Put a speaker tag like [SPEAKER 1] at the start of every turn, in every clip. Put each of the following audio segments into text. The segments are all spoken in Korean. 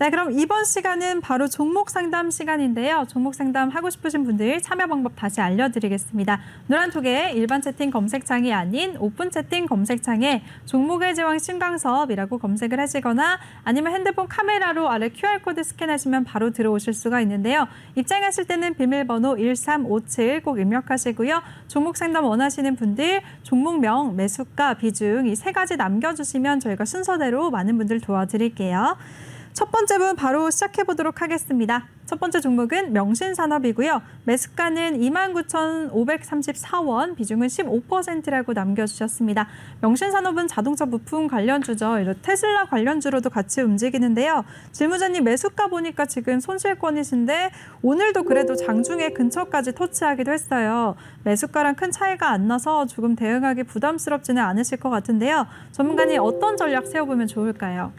[SPEAKER 1] 네, 그럼 이번 시간은 바로 종목 상담 시간인데요. 종목 상담 하고 싶으신 분들 참여 방법 다시 알려드리겠습니다. 노란톡에 일반 채팅 검색창이 아닌 오픈 채팅 검색창에 종목의 제왕 신광섭이라고 검색을 하시거나 아니면 핸드폰 카메라로 아래 QR코드 스캔하시면 바로 들어오실 수가 있는데요. 입장하실 때는 비밀번호 1357 꼭 입력하시고요. 종목 상담 원하시는 분들 종목명, 매수가, 비중 이 세 가지 남겨주시면 저희가 순서대로 많은 분들 도와드릴게요. 첫 번째 분 바로 시작해 보도록 하겠습니다. 첫 번째 종목은 명신산업이고요. 매수가는 29,534원, 비중은 15%라고 남겨주셨습니다. 명신산업은 자동차 부품 관련주죠. 테슬라 관련주로도 같이 움직이는데요. 질문자님 매수가 보니까 지금 손실권이신데 오늘도 그래도 장중에 근처까지 터치하기도 했어요. 매수가랑 큰 차이가 안 나서 조금 대응하기 부담스럽지는 않으실 것 같은데요. 전문가님 어떤 전략 세워보면 좋을까요?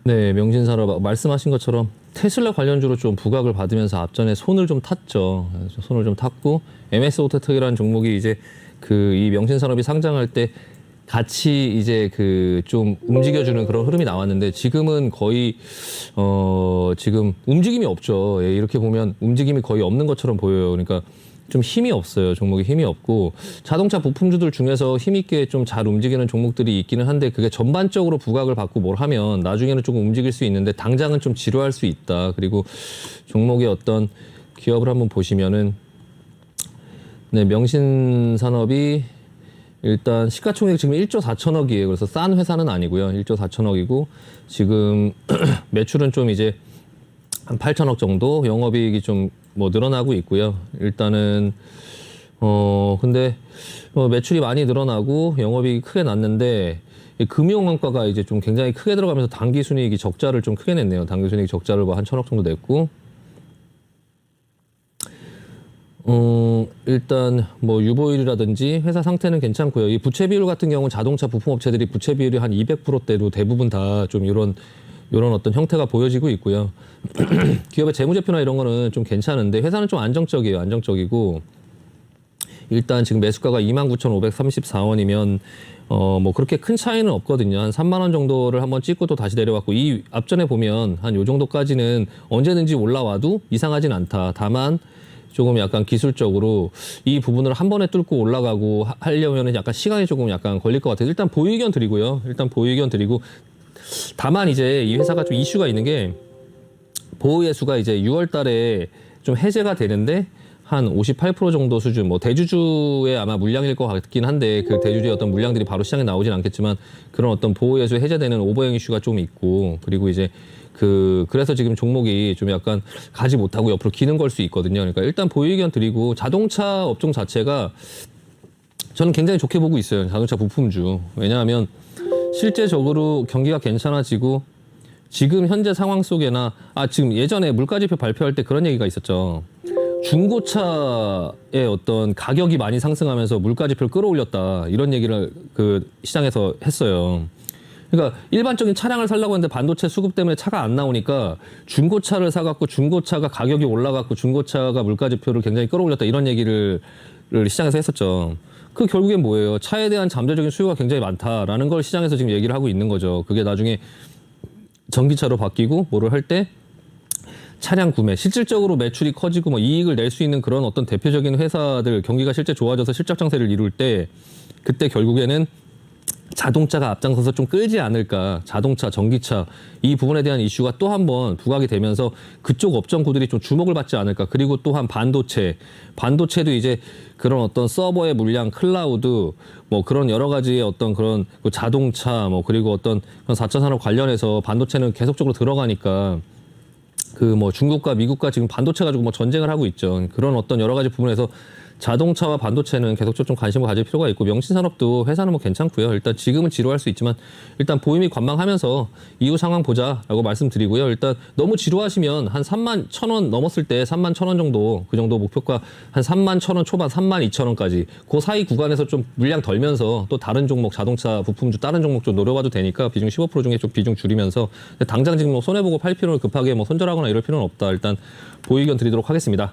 [SPEAKER 2] 네, 명신산업 말씀하신 것처럼 테슬라 관련주로 좀 부각을 받으면서 앞전에 손을 좀 탔죠. 손을 좀 탔고 MS 오토텍이라는 종목이 이제 이 명신산업이 상장할 때 같이 이제 좀 움직여주는 그런 흐름이 나왔는데 지금은 거의 지금 움직임이 없죠. 예, 이렇게 보면 움직임이 거의 없는 것처럼 보여요. 그러니까 좀 힘이 없어요. 종목이 힘이 없고 자동차 부품주들 중에서 힘있게 좀 잘 움직이는 종목들이 있기는 한데 그게 전반적으로 부각을 받고 뭘 하면 나중에는 조금 움직일 수 있는데 당장은 좀 지루할 수 있다. 그리고 종목의 어떤 기업을 한번 보시면은 네, 명신산업이 일단 시가총액 지금 1조 4천억이에요. 그래서 싼 회사는 아니고요. 1조 4천억이고 지금 매출은 좀 이제 한 8천억 정도, 영업이익이 좀 늘어나고 있고요. 일단은 근데 매출이 많이 늘어나고 영업이익이 크게 났는데 금융원가가 이제 좀 굉장히 크게 들어가면서 당기순이익이 적자를 좀 크게 냈네요. 당기순이익 적자를 한 1,000억 정도 냈고 일단 유보율이라든지 회사 상태는 괜찮고요. 이 부채 비율 같은 경우는 자동차 부품업체들이 부채 비율이 한 200%대로 대부분 다 좀 이런 어떤 형태가 보여지고 있고요. 기업의 재무제표나 이런 거는 좀 괜찮은데 회사는 좀 안정적이에요. 안정적이고 일단 지금 매수가가 29,534원이면 그렇게 큰 차이는 없거든요. 한 3만 원 정도를 한번 찍고 또 다시 내려왔고 이 앞전에 보면 한 요 정도까지는 언제든지 올라와도 이상하진 않다. 다만 조금 약간 기술적으로 이 부분을 한 번에 뚫고 올라가고 하려면 약간 시간이 조금 약간 걸릴 것 같아요. 일단 보유 의견 드리고요. 다만 이제 이 회사가 좀 이슈가 있는 게 보유예수가 이제 6월 달에 좀 해제가 되는데 한 58% 정도 수준, 대주주의 아마 물량일 것 같긴 한데 그 대주주의 어떤 물량들이 바로 시장에 나오진 않겠지만 그런 어떤 보유예수 해제되는 오버행 이슈가 좀 있고 그리고 이제 그래서 지금 종목이 좀 약간 가지 못하고 옆으로 기는 걸 수 있거든요. 그러니까 일단 보유 의견 드리고 자동차 업종 자체가 저는 굉장히 좋게 보고 있어요. 자동차 부품주. 왜냐하면 실제적으로 경기가 괜찮아지고 지금 현재 상황 속에나 지금 예전에 물가지표 발표할 때 그런 얘기가 있었죠. 중고차의 어떤 가격이 많이 상승하면서 물가지표를 끌어올렸다. 이런 얘기를 시장에서 했어요. 그러니까 일반적인 차량을 살려고 했는데 반도체 수급 때문에 차가 안 나오니까 중고차를 사갖고 중고차가 가격이 올라갔고 중고차가 물가지표를 굉장히 끌어올렸다. 이런 얘기를 시장에서 했었죠. 그 결국엔 뭐예요? 차에 대한 잠재적인 수요가 굉장히 많다라는 걸 시장에서 지금 얘기를 하고 있는 거죠. 그게 나중에 전기차로 바뀌고 뭐를 할 때 차량 구매, 실질적으로 매출이 커지고 이익을 낼 수 있는 그런 어떤 대표적인 회사들 경기가 실제 좋아져서 실적 장세를 이룰 때 그때 결국에는 자동차가 앞장서서 좀 끌지 않을까. 자동차, 전기차 이 부분에 대한 이슈가 또 한 번 부각이 되면서 그쪽 업종구들이 좀 주목을 받지 않을까. 그리고 또한 반도체도 이제 그런 어떤 서버의 물량, 클라우드 그런 여러 가지의 어떤 그런 자동차 그리고 어떤 그런 4차 산업 관련해서 반도체는 계속적으로 들어가니까 중국과 미국과 지금 반도체 가지고 전쟁을 하고 있죠. 그런 어떤 여러 가지 부분에서 자동차와 반도체는 계속적으로 좀 관심을 가질 필요가 있고 명신산업도 회사는 괜찮고요. 일단 지금은 지루할 수 있지만 일단 보유미 관망하면서 이후 상황 보자라고 말씀드리고요. 일단 너무 지루하시면 한 31,000원 넘었을 때 31,000원 정도 그 정도 목표가 한 31,000원 초반 32,000원까지 그 사이 구간에서 좀 물량 덜면서 또 다른 종목 자동차 부품주 다른 종목 좀 노려봐도 되니까 비중 15% 중에 좀 비중 줄이면서 당장 지금 손해보고 팔 필요는 급하게 손절하거나 이럴 필요는 없다. 일단 보유 의견 드리도록 하겠습니다.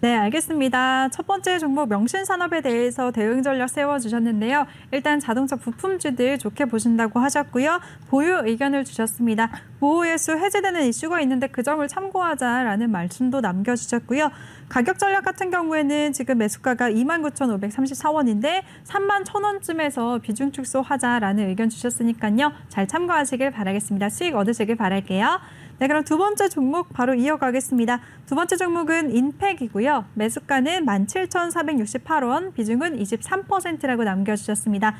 [SPEAKER 1] 네, 알겠습니다. 첫 번째 종목 명신산업에 대해서 대응 전략 세워주셨는데요. 일단 자동차 부품주들 좋게 보신다고 하셨고요. 보유 의견을 주셨습니다. 보호예수 해제되는 이슈가 있는데 그 점을 참고하자라는 말씀도 남겨주셨고요. 가격 전략 같은 경우에는 지금 매수가가 29,534원인데 31,000원쯤에서 비중 축소하자라는 의견 주셨으니까요. 잘 참고하시길 바라겠습니다. 수익 얻으시길 바랄게요. 네, 그럼 두 번째 종목 바로 이어가겠습니다. 두 번째 종목은 인팩이고요. 매수가는 17,468원, 비중은 23%라고 남겨주셨습니다.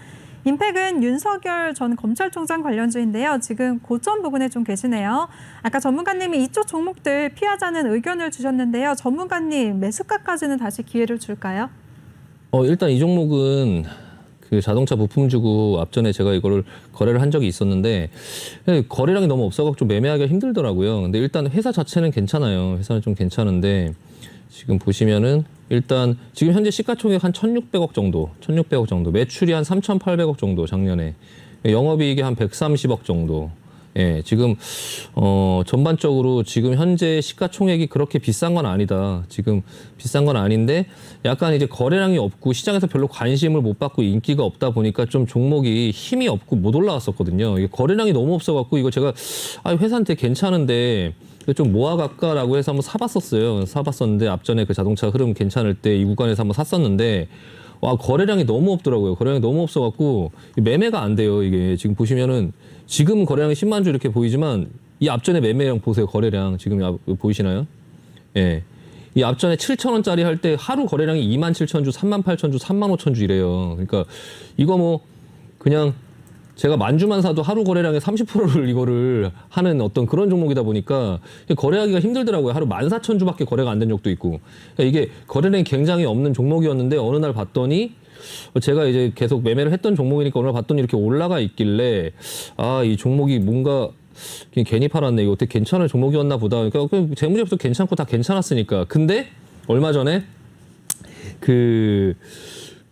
[SPEAKER 1] 인팩은 윤석열 전 검찰총장 관련주인데요. 지금 고점 부근에 좀 계시네요. 아까 전문가님이 이쪽 종목들 피하자는 의견을 주셨는데요. 전문가님, 매수가까지는 다시 기회를 줄까요?
[SPEAKER 2] 일단 이 종목은 그 자동차 부품주고 앞전에 제가 이거를 거래를 한 적이 있었는데 거래량이 너무 없어서 좀 매매하기가 힘들더라고요. 근데 일단 회사 자체는 괜찮아요. 회사는 좀 괜찮은데 지금 보시면은 일단 지금 현재 시가총액 한 1,600억 정도, 매출이 한 3,800억 정도 작년에, 영업이익이 한 130억 정도. 예, 지금 전반적으로 지금 현재 시가총액이 그렇게 비싼 건 아니다. 지금 비싼 건 아닌데 약간 이제 거래량이 없고 시장에서 별로 관심을 못 받고 인기가 없다 보니까 좀 종목이 힘이 없고 못 올라왔었거든요. 이게 거래량이 너무 없어갖고 이거 제가 회사한테 괜찮은데 좀 모아갈까라고 해서 한번 사봤었는데 앞전에 그 자동차 흐름 괜찮을 때 이 구간에서 한번 샀었는데 와, 거래량이 너무 없더라고요. 거래량이 너무 없어갖고 매매가 안 돼요. 이게 지금 보시면은 지금 거래량이 10만 주 이렇게 보이지만 이 앞전에 매매량 보세요. 거래량 지금 보이시나요? 예. 이 앞전에 7,000원짜리 할 때 하루 거래량이 27,000주, 38,000주, 35,000주 이래요. 그러니까 이거 뭐 그냥 제가 만주만 사도 하루 거래량의 30%를 이거를 하는 어떤 그런 종목이다 보니까 거래하기가 힘들더라고요. 하루 14,000주밖에 거래가 안 된 적도 있고. 그러니까 이게 거래량이 굉장히 없는 종목이었는데 어느 날 봤더니 제가 이제 계속 매매를 했던 종목이니까 어느 날 봤더니 이렇게 올라가 있길래 이 종목이 뭔가 괜히 팔았네. 이거 어떻게 괜찮은 종목이었나 보다. 그러니까 재무제표도 괜찮고 다 괜찮았으니까. 근데 얼마 전에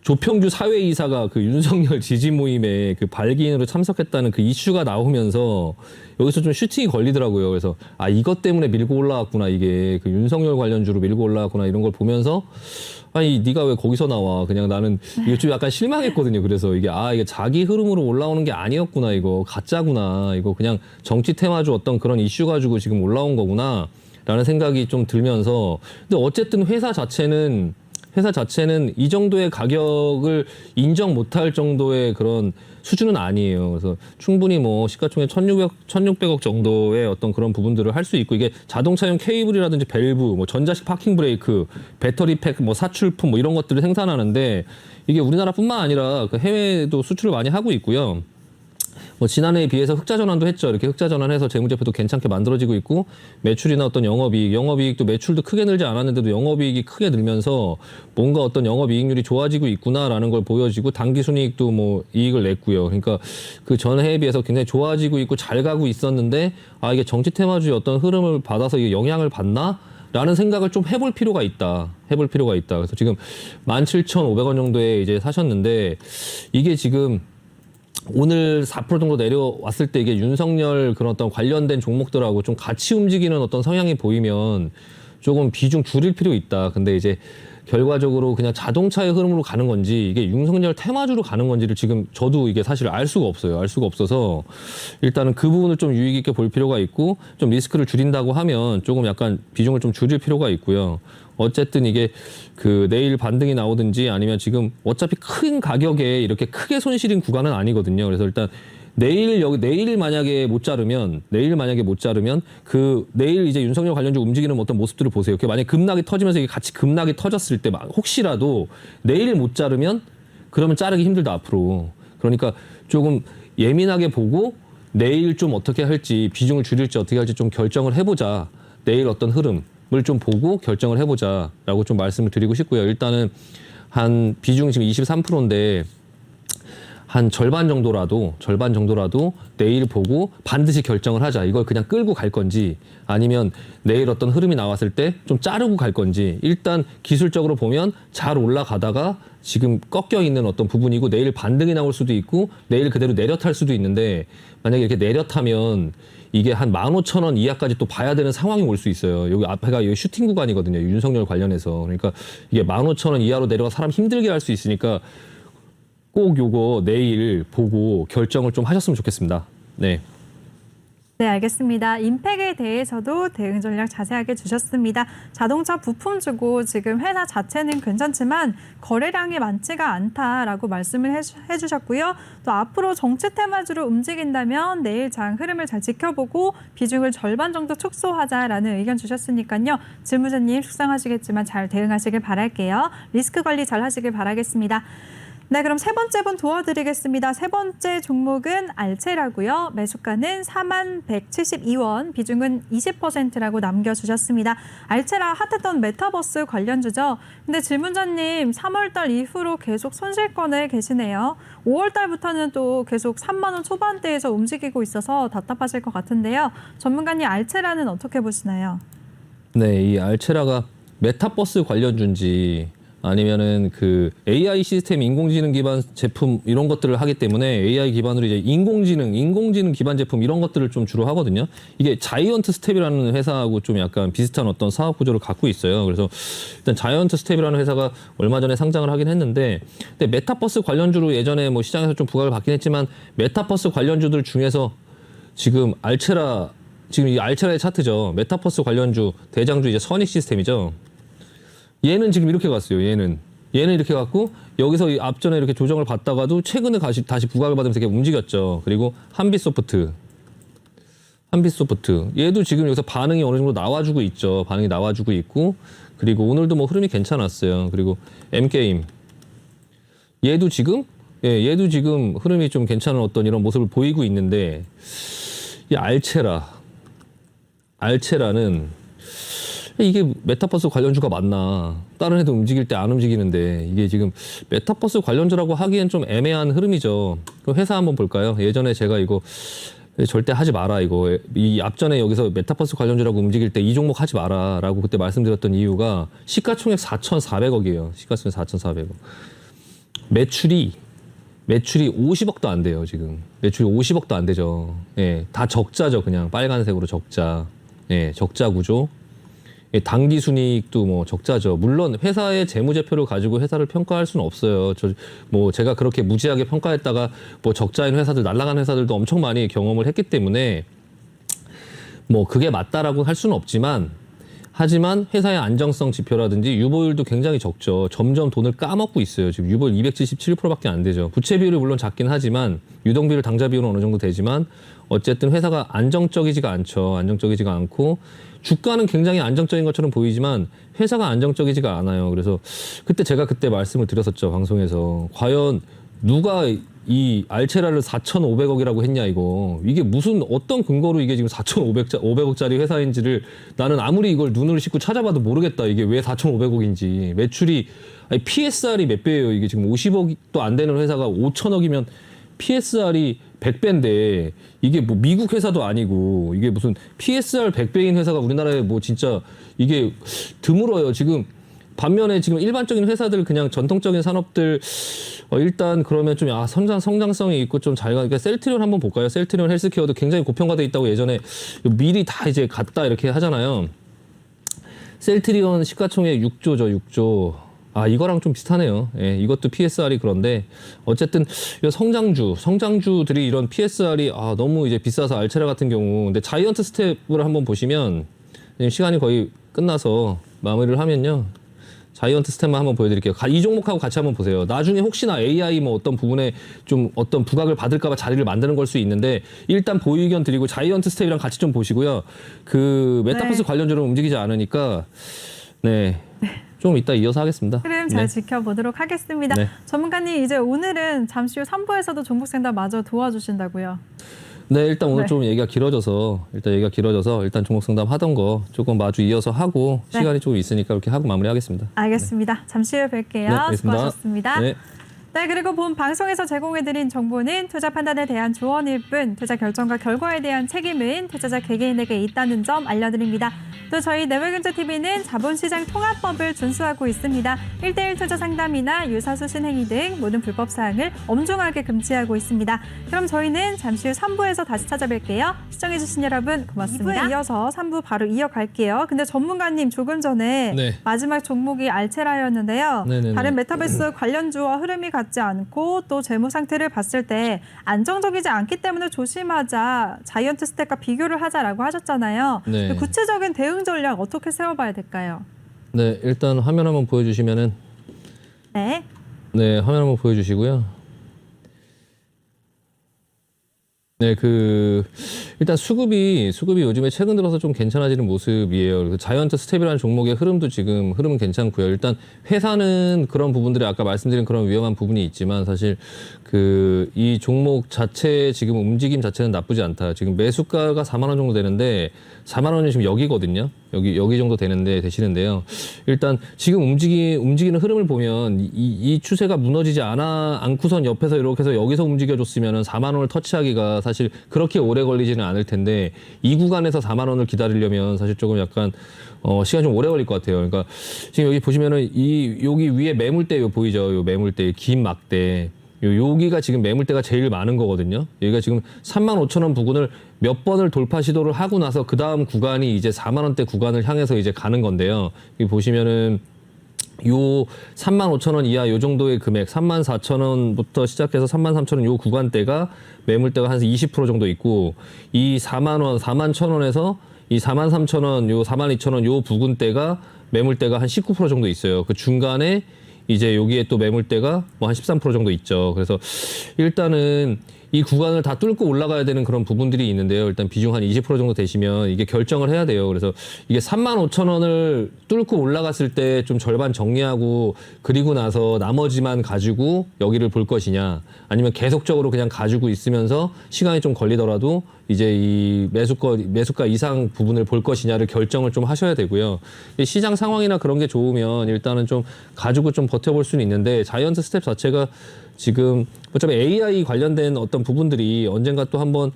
[SPEAKER 2] 조평주 사회이사가 그 윤석열 지지 모임에 그 발기인으로 참석했다는 그 이슈가 나오면서 여기서 좀 슈팅이 걸리더라고요. 그래서 이것 때문에 밀고 올라왔구나. 이게 그 윤석열 관련주로 밀고 올라왔구나. 이런 걸 보면서 네가 왜 거기서 나와? 그냥 나는 이게 좀 약간 실망했거든요. 그래서 이게 이게 자기 흐름으로 올라오는 게 아니었구나. 이거 가짜구나. 이거 그냥 정치 테마주 어떤 그런 이슈 가지고 지금 올라온 거구나. 라는 생각이 좀 들면서 근데 어쨌든 회사 자체는 이 정도의 가격을 인정 못할 정도의 그런 수준은 아니에요. 그래서 충분히 뭐 시가총액 1,600억 정도의 어떤 그런 부분들을 할 수 있고 이게 자동차용 케이블이라든지 밸브, 뭐 전자식 파킹 브레이크, 배터리 팩, 뭐 사출품 뭐 이런 것들을 생산하는데 이게 우리나라뿐만 아니라 그 해외에도 수출을 많이 하고 있고요. 뭐 지난해에 비해서 흑자 전환도 했죠. 이렇게 흑자 전환해서 재무제표도 괜찮게 만들어지고 있고 매출이나 어떤 영업이익도 매출도 크게 늘지 않았는데도 영업이익이 크게 늘면서 뭔가 어떤 영업이익률이 좋아지고 있구나라는 걸 보여지고 당기순이익도 뭐 이익을 냈고요. 그러니까 그 전해에 비해서 굉장히 좋아지고 있고 잘 가고 있었는데 이게 정치 테마주의 어떤 흐름을 받아서 이게 영향을 받나? 라는 생각을 좀 해볼 필요가 있다. 그래서 지금 17,500원 정도에 이제 사셨는데 이게 지금 오늘 4% 정도 내려왔을 때 이게 윤석열 그런 어떤 관련된 종목들하고 좀 같이 움직이는 어떤 성향이 보이면 조금 비중 줄일 필요 있다. 근데 이제 결과적으로 그냥 자동차의 흐름으로 가는 건지 이게 윤석열 테마주로 가는 건지를 지금 저도 이게 사실 알 수가 없어서 일단은 그 부분을 좀 유의 깊게 볼 필요가 있고 좀 리스크를 줄인다고 하면 조금 약간 비중을 좀 줄일 필요가 있고요. 어쨌든 이게 그 내일 반등이 나오든지 아니면 지금 어차피 큰 가격에 이렇게 크게 손실인 구간은 아니거든요. 그래서 일단 내일 만약에 못 자르면 그 내일 이제 윤석열 관련주 움직이는 어떤 모습들을 보세요. 만약에 급락이 터지면서 이게 같이 급락이 터졌을 때 혹시라도 내일 못 자르면 그러면 자르기 힘들다 앞으로. 그러니까 조금 예민하게 보고 내일 좀 어떻게 할지 비중을 줄일지 어떻게 할지 좀 결정을 해보자. 내일 어떤 흐름을 좀 보고 결정을 해보자라고 좀 말씀을 드리고 싶고요. 일단은 한 비중 지금 23%인데 한 절반 정도라도 내일 보고 반드시 결정을 하자. 이걸 그냥 끌고 갈 건지 아니면 내일 어떤 흐름이 나왔을 때 좀 자르고 갈 건지 일단 기술적으로 보면 잘 올라가다가 지금 꺾여 있는 어떤 부분이고 내일 반등이 나올 수도 있고 내일 그대로 내려탈 수도 있는데 만약에 이렇게 내려타면 이게 한 15,000원 이하까지 또 봐야 되는 상황이 올 수 있어요. 여기 앞에가 여기 슈팅 구간이거든요. 윤석열 관련해서. 그러니까 이게 15,000원 이하로 내려가 사람 힘들게 할 수 있으니까 꼭 요거 내일 보고 결정을 좀 하셨으면 좋겠습니다. 네.
[SPEAKER 1] 네, 알겠습니다. 임팩에 대해서도 대응 전략 자세하게 주셨습니다. 자동차 부품 주고 지금 회사 자체는 괜찮지만 거래량이 많지가 않다라고 말씀을 해주셨고요. 또 앞으로 정치 테마주로 움직인다면 내일 장 흐름을 잘 지켜보고 비중을 절반 정도 축소하자라는 의견 주셨으니까요. 질문자님 속상하시겠지만 잘 대응하시길 바랄게요. 리스크 관리 잘 하시길 바라겠습니다. 네, 그럼 세 번째 분 도와드리겠습니다. 세 번째 종목은 알체라고요. 매수가는 4172원, 비중은 20%라고 남겨주셨습니다. 알체라 핫했던 메타버스 관련주죠. 근데 질문자님 3월달 이후로 계속 손실권에 계시네요. 5월달부터는 또 계속 3만 원 초반대에서 움직이고 있어서 답답하실 것 같은데요. 전문가님 알체라는 어떻게 보시나요?
[SPEAKER 2] 네, 이 알체라가 메타버스 관련주인지 아니면은 그 AI 시스템, 인공지능 기반 제품 이런 것들을 하기 때문에 AI 기반으로 이제 인공지능 기반 제품 이런 것들을 좀 주로 하거든요. 이게 자이언트 스텝이라는 회사하고 좀 약간 비슷한 어떤 사업 구조를 갖고 있어요. 그래서 일단 자이언트 스텝이라는 회사가 얼마 전에 상장을 하긴 했는데, 근데 메타버스 관련주로 예전에 뭐 시장에서 좀 부각을 받긴 했지만 메타버스 관련주들 중에서 지금 알체라, 지금 이 알체라의 차트죠. 메타버스 관련주 대장주 이제 선익 시스템이죠. 얘는 지금 이렇게 갔어요. 얘는 이렇게 갔고 여기서 이 앞전에 이렇게 조정을 받다가도 최근에 다시 부각을 받으면서 이렇게 움직였죠. 그리고 한빛소프트 얘도 지금 여기서 반응이 어느 정도 나와주고 있죠. 반응이 나와주고 있고 그리고 오늘도 뭐 흐름이 괜찮았어요. 그리고 M게임 얘도 지금 흐름이 좀 괜찮은 어떤 이런 모습을 보이고 있는데 이 알체라는 이게 메타버스 관련주가 맞나? 다른 애도 움직일 때 안 움직이는데 이게 지금 메타버스 관련주라고 하기엔 좀 애매한 흐름이죠. 그럼 회사 한번 볼까요? 예전에 제가 이거 절대 하지 마라 이거 이 앞전에 여기서 메타버스 관련주라고 움직일 때 이 종목 하지 마라라고 그때 말씀드렸던 이유가 시가총액 4,400억이에요. 시가총액 4,400억. 매출이 50억도 안 돼요 지금. 매출이 50억도 안 되죠. 예, 다 적자죠 그냥 빨간색으로 적자. 예, 적자 구조. 당기 순이익도 뭐 적자죠. 물론 회사의 재무제표를 가지고 회사를 평가할 수는 없어요. 제가 그렇게 무지하게 평가했다가 뭐 적자인 회사들, 날아간 회사들도 엄청 많이 경험을 했기 때문에 뭐 그게 맞다라고 할 수는 없지만 하지만 회사의 안정성 지표라든지 유보율도 굉장히 적죠. 점점 돈을 까먹고 있어요. 지금 유보율 277%밖에 안 되죠. 부채 비율이 물론 작긴 하지만 유동비율, 당좌 비율은 어느 정도 되지만 어쨌든 회사가 안정적이지가 않죠. 안정적이지가 않고 주가는 굉장히 안정적인 것처럼 보이지만 회사가 안정적이지가 않아요. 그래서 제가 그때 말씀을 드렸었죠. 방송에서. 과연 누가 이 알체라를 4,500억이라고 했냐 이거. 이게 무슨 어떤 근거로 이게 지금 4,500억짜리 회사인지를 나는 아무리 이걸 눈을 씻고 찾아봐도 모르겠다. 이게 왜 4,500억인지. 매출이 PSR이 몇 배예요. 이게 지금 50억도 안 되는 회사가 5천억이면 PSR이 100배인데 이게 뭐 미국 회사도 아니고 이게 무슨 PSR 100배인 회사가 우리나라에 뭐 진짜 이게 드물어요. 지금 반면에 지금 일반적인 회사들 그냥 전통적인 산업들 일단 그러면 좀 성장성이 있고 좀 잘 가니까 셀트리온 한번 볼까요? 셀트리온 헬스케어도 굉장히 고평가돼 있다고 예전에 미리 다 이제 갔다 이렇게 하잖아요. 셀트리온 시가총액 6조죠, 6조. 이거랑 좀 비슷하네요. 예, 이것도 PSR이 그런데 어쨌든 성장주들이 이런 PSR이 너무 이제 비싸서 알체라 같은 경우 근데 자이언트 스텝을 한번 보시면 시간이 거의 끝나서 마무리를 하면요. 자이언트 스텝만 한번 보여드릴게요. 이 종목하고 같이 한번 보세요. 나중에 혹시나 AI 뭐 어떤 부분에 좀 어떤 부각을 받을까봐 자리를 만드는 걸 수 있는데 일단 보유 의견 드리고 자이언트 스텝이랑 같이 좀 보시고요. 그 메타버스 관련주로 움직이지 않으니까 좀 이따 이어서 하겠습니다.
[SPEAKER 1] 흐름 잘 지켜보도록 하겠습니다. 전문가님 이제 오늘은 잠시 후 3부에서도 종목 상담 마저 도와주신다고요. 네,
[SPEAKER 2] 일단 오늘 좀 얘기가 길어져서 일단 종목 상담 하던 거 조금 마주 이어서 하고 시간이 조금 있으니까 이렇게 하고 마무리하겠습니다.
[SPEAKER 1] 알겠습니다. 잠시 후에 뵐게요. 수고하셨습니다. 네, 그리고 본 방송에서 제공해드린 정보는 투자 판단에 대한 조언일 뿐 투자 결정과 결과에 대한 책임은 투자자 개개인에게 있다는 점 알려드립니다. 또 저희 내외경제TV는 자본시장 통합법을 준수하고 있습니다. 1:1 투자 상담이나 유사수신 행위 등 모든 불법 사항을 엄중하게 금지하고 있습니다. 그럼 저희는 잠시 후 3부에서 다시 찾아뵐게요. 시청해주신 여러분 고맙습니다. 2부에 이어서 3부 바로 이어갈게요. 근데 전문가님 조금 전에
[SPEAKER 2] 네.
[SPEAKER 1] 마지막 종목이 알체라였는데요.
[SPEAKER 2] 네네네.
[SPEAKER 1] 다른 메타버스 관련주와 흐름이 같지 않고 또 재무 상태를 봤을 때 안정적이지 않기 때문에 조심하자, 자이언트 스텝과 비교를 하자라고 하셨잖아요.
[SPEAKER 2] 네.
[SPEAKER 1] 구체적인 대응 전략 어떻게 세워봐야 될까요?
[SPEAKER 2] 네, 일단 화면 한번 보여주시면은
[SPEAKER 1] 네.
[SPEAKER 2] 네, 화면 한번 보여주시고요. 네, 일단 수급이 요즘에 최근 들어서 좀 괜찮아지는 모습이에요. 그래서 자이언트 스텝이라는 종목의 흐름도 지금 흐름은 괜찮고요. 일단 회사는 그런 부분들이 아까 말씀드린 그런 위험한 부분이 있지만 사실 이 종목 자체 지금 움직임 자체는 나쁘지 않다. 지금 매수가가 4만 원 정도 되는데 4만 원이 지금 여기거든요. 여기 정도 되시는데요. 일단 지금 움직이는 흐름을 보면 이 추세가 무너지지 않고선 옆에서 이렇게 해서 여기서 움직여줬으면은 4만 원을 터치하기가 사실 그렇게 오래 걸리지는 않을 텐데 이 구간에서 4만 원을 기다리려면 사실 조금 약간 시간이 좀 오래 걸릴 것 같아요. 그러니까 지금 여기 보시면은 여기 위에 매물대 보이죠? 요 매물대 긴 막대. 여기가 지금 매물대가 제일 많은 거거든요. 여기가 지금 35,000원 부근을 몇 번을 돌파 시도를 하고 나서 그 다음 구간이 이제 4만 원대 구간을 향해서 이제 가는 건데요. 여기 보시면은 요 35,000원 이하 요 정도의 금액 34,000원부터 시작해서 33,000원 요 구간대가 매물대가 한 20% 정도 있고 이 4만 원, 41,000원에서 이 43,000원, 요 42,000원 요 부근대가 매물대가 한 19% 정도 있어요. 그 중간에 이제 여기에 또 매물대가 뭐 한 13% 정도 있죠. 그래서 일단은 이 구간을 다 뚫고 올라가야 되는 그런 부분들이 있는데요. 일단 비중 한 20% 정도 되시면 이게 결정을 해야 돼요. 그래서 이게 35,000원을 뚫고 올라갔을 때 좀 절반 정리하고 그리고 나서 나머지만 가지고 여기를 볼 것이냐 아니면 계속적으로 그냥 가지고 있으면서 시간이 좀 걸리더라도 이제 이 매수가 이상 부분을 볼 것이냐를 결정을 좀 하셔야 되고요. 시장 상황이나 그런 게 좋으면 일단은 좀 가지고 좀 버텨볼 수는 있는데 자이언트 스텝 자체가 지금 어차피 AI 관련된 어떤 부분들이 언젠가 또 한번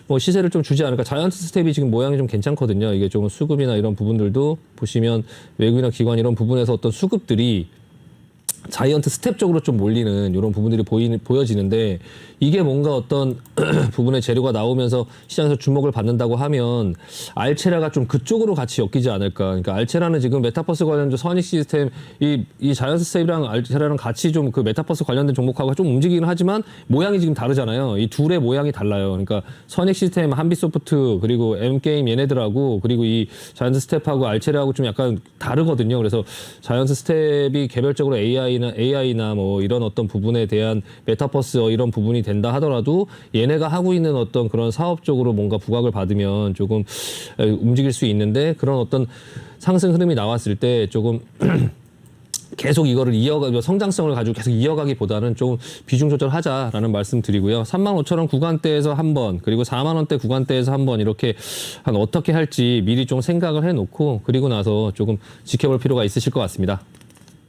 [SPEAKER 2] 뭐 시세를 좀 주지 않을까. 자이언트 스텝이 지금 모양이 좀 괜찮거든요. 이게 좀 수급이나 이런 부분들도 보시면 외국이나 기관 이런 부분에서 어떤 수급들이 자이언트 스텝 쪽으로 좀 몰리는 이런 부분들이 보여지는데 이게 뭔가 어떤 부분의 재료가 나오면서 시장에서 주목을 받는다고 하면 알체라가 좀 그쪽으로 같이 엮이지 않을까. 그러니까 알체라는 지금 메타버스 관련된 선익 시스템 이 자이언트 스텝이랑 알체라랑 같이 좀 그 메타버스 관련된 종목하고 좀 움직이긴 하지만 모양이 지금 다르잖아요. 이 둘의 모양이 달라요. 그러니까 선익 시스템, 한빛소프트 그리고 M게임 얘네들하고 그리고 이 자이언트 스텝하고 알체라하고 좀 약간 다르거든요. 그래서 자이언트 스텝이 개별적으로 AI나 뭐 이런 어떤 부분에 대한 메타버스 이런 부분이 된다 하더라도 얘네가 하고 있는 어떤 그런 사업적으로 뭔가 부각을 받으면 조금 움직일 수 있는데 그런 어떤 상승 흐름이 나왔을 때 조금 계속 이거를 성장성을 가지고 계속 이어가기보다는 좀 비중 조절하자라는 말씀 드리고요. 35,000원 구간대에서 한 번, 그리고 4만 원대 구간대에서 한 번 이렇게 어떻게 할지 미리 좀 생각을 해놓고 그리고 나서 조금 지켜볼 필요가 있으실 것 같습니다.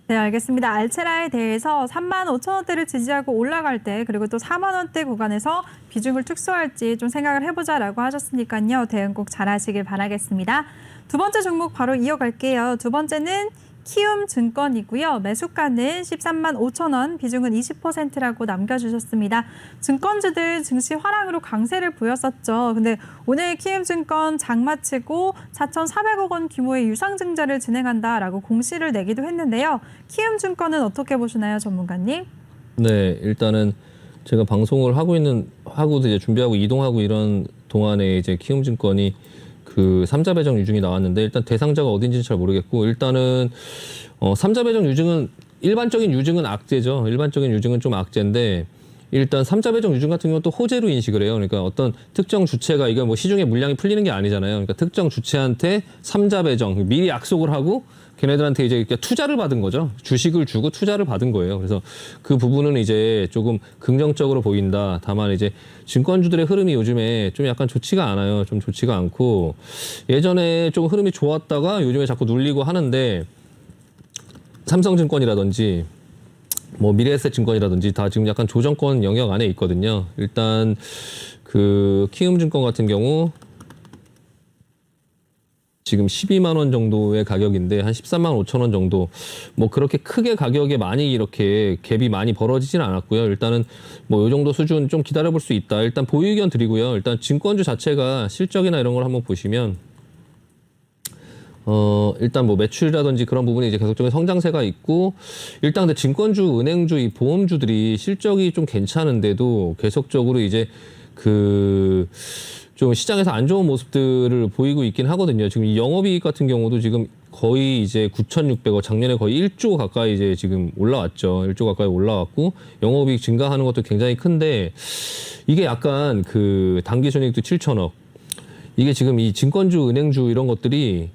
[SPEAKER 1] 네, 알겠습니다. 알체라에 대해서 35,000원대를 지지하고 올라갈 때 그리고 또 4만 원대 구간에서 비중을 축소할지 좀 생각을 해보자라고 하셨으니까요. 대응 꼭 잘하시길 바라겠습니다. 두 번째 종목 바로 이어갈게요. 두 번째는 키움증권이고요. 매수가는 13만 5천 원, 비중은 20%라고 남겨주셨습니다. 증권주들 증시 화랑으로 강세를 보였었죠. 근데 오늘 키움증권 장 마치고 4,400억 원 규모의 유상증자를 진행한다라고 공시를 내기도 했는데요. 키움증권은 어떻게 보시나요, 전문가님?
[SPEAKER 2] 네, 일단은 제가 방송을 하고 이제 준비하고 이동하고 이런 동안에 이제 키움증권이 그 삼자 배정 유증이 나왔는데 일단 대상자가 어딘지는 잘 모르겠고 일단은 삼자 배정 유증은 일반적인 유증은 악재죠. 일반적인 유증은 좀 악재인데 일단 삼자 배정 유증 같은 경우는 또 호재로 인식을 해요. 그러니까 어떤 특정 주체가 이거 뭐 시중에 물량이 풀리는 게 아니잖아요. 그러니까 특정 주체한테 삼자 배정 미리 약속을 하고 걔네들한테 이제 투자를 받은 거죠. 주식을 주고 투자를 받은 거예요. 그래서 그 부분은 이제 조금 긍정적으로 보인다. 다만 이제 증권주들의 흐름이 요즘에 좀 약간 좋지가 않아요. 좀 좋지가 않고 예전에 좀 흐름이 좋았다가 요즘에 자꾸 눌리고 하는데 삼성증권이라든지 뭐 미래에셋증권이라든지 다 지금 약간 조정권 영역 안에 있거든요. 일단 그 키움증권 같은 경우 지금 12만 원 정도의 가격인데 한 13만 5천 원 정도 뭐 그렇게 크게 가격에 많이 이렇게 갭이 많이 벌어지진 않았고요. 일단은 뭐 이 정도 수준 좀 기다려 볼 수 있다. 일단 보유 의견 드리고요. 일단 증권주 자체가 실적이나 이런 걸 한번 보시면 일단 뭐 매출이라든지 그런 부분이 이제 계속적인 성장세가 있고 일단 근데 증권주, 은행주, 이 보험주들이 실적이 좀 괜찮은데도 계속적으로 이제 그 좀 시장에서 안 좋은 모습들을 보이고 있긴 하거든요. 지금 이 영업이익 같은 경우도 지금 거의 이제 9,600억, 작년에 거의 1조 가까이 이제 지금 올라왔죠. 1조 가까이 올라왔고 영업이익 증가하는 것도 굉장히 큰데 이게 약간 그 당기순이익도 7천억. 이게 지금 이 증권주, 은행주 이런 것들이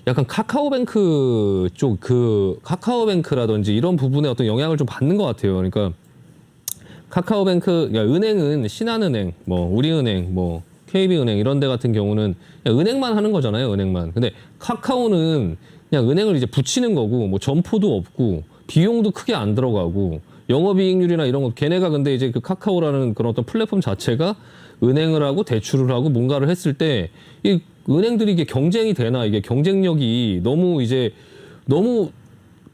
[SPEAKER 2] 약간 카카오뱅크 쪽 그 카카오뱅크라든지 이런 부분에 어떤 영향을 좀 받는 것 같아요. 그러니까 카카오뱅크, 그러니까 은행은 신한은행, 뭐 우리은행, 뭐 KB은행 이런 데 같은 경우는 그냥 은행만 하는 거잖아요. 은행만. 근데 카카오는 그냥 은행을 이제 붙이는 거고 뭐 점포도 없고 비용도 크게 안 들어가고 영업이익률이나 이런 거 걔네가 근데 이제 그 카카오라는 그런 어떤 플랫폼 자체가 은행을 하고 대출을 하고 뭔가를 했을 때 이 은행들이 이게 경쟁이 되나 이게 경쟁력이 너무 이제 너무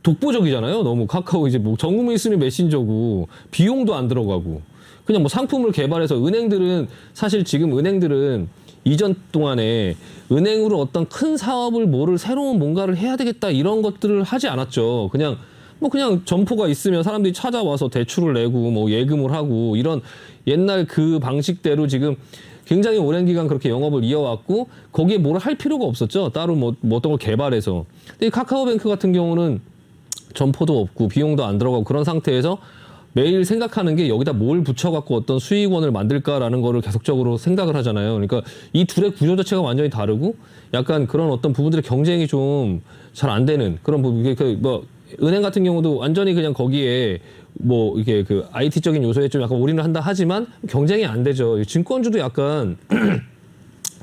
[SPEAKER 2] 독보적이잖아요. 너무 카카오 이제 뭐 전 국민이 쓰는 메신저고 비용도 안 들어가고 그냥 뭐 상품을 개발해서 은행들은 사실 지금 은행들은 이전 동안에 은행으로 어떤 큰 사업을 뭐를 새로운 뭔가를 해야 되겠다 이런 것들을 하지 않았죠. 그냥 뭐 그냥 점포가 있으면 사람들이 찾아와서 대출을 내고 뭐 예금을 하고 이런 옛날 그 방식대로 지금 굉장히 오랜 기간 그렇게 영업을 이어왔고 거기에 뭘 할 필요가 없었죠. 따로 뭐 어떤 걸 개발해서. 근데 이 카카오뱅크 같은 경우는 점포도 없고 비용도 안 들어가고 그런 상태에서 매일 생각하는 게 여기다 뭘 붙여갖고 어떤 수익원을 만들까라는 거를 계속적으로 생각을 하잖아요. 그러니까 이 둘의 구조 자체가 완전히 다르고 약간 그런 어떤 부분들의 경쟁이 좀 잘 안 되는 그런 부분. 뭐 은행 같은 경우도 완전히 그냥 거기에 뭐 이게 그 IT적인 요소에 좀 약간 올인을 한다 하지만 경쟁이 안 되죠. 증권주도 약간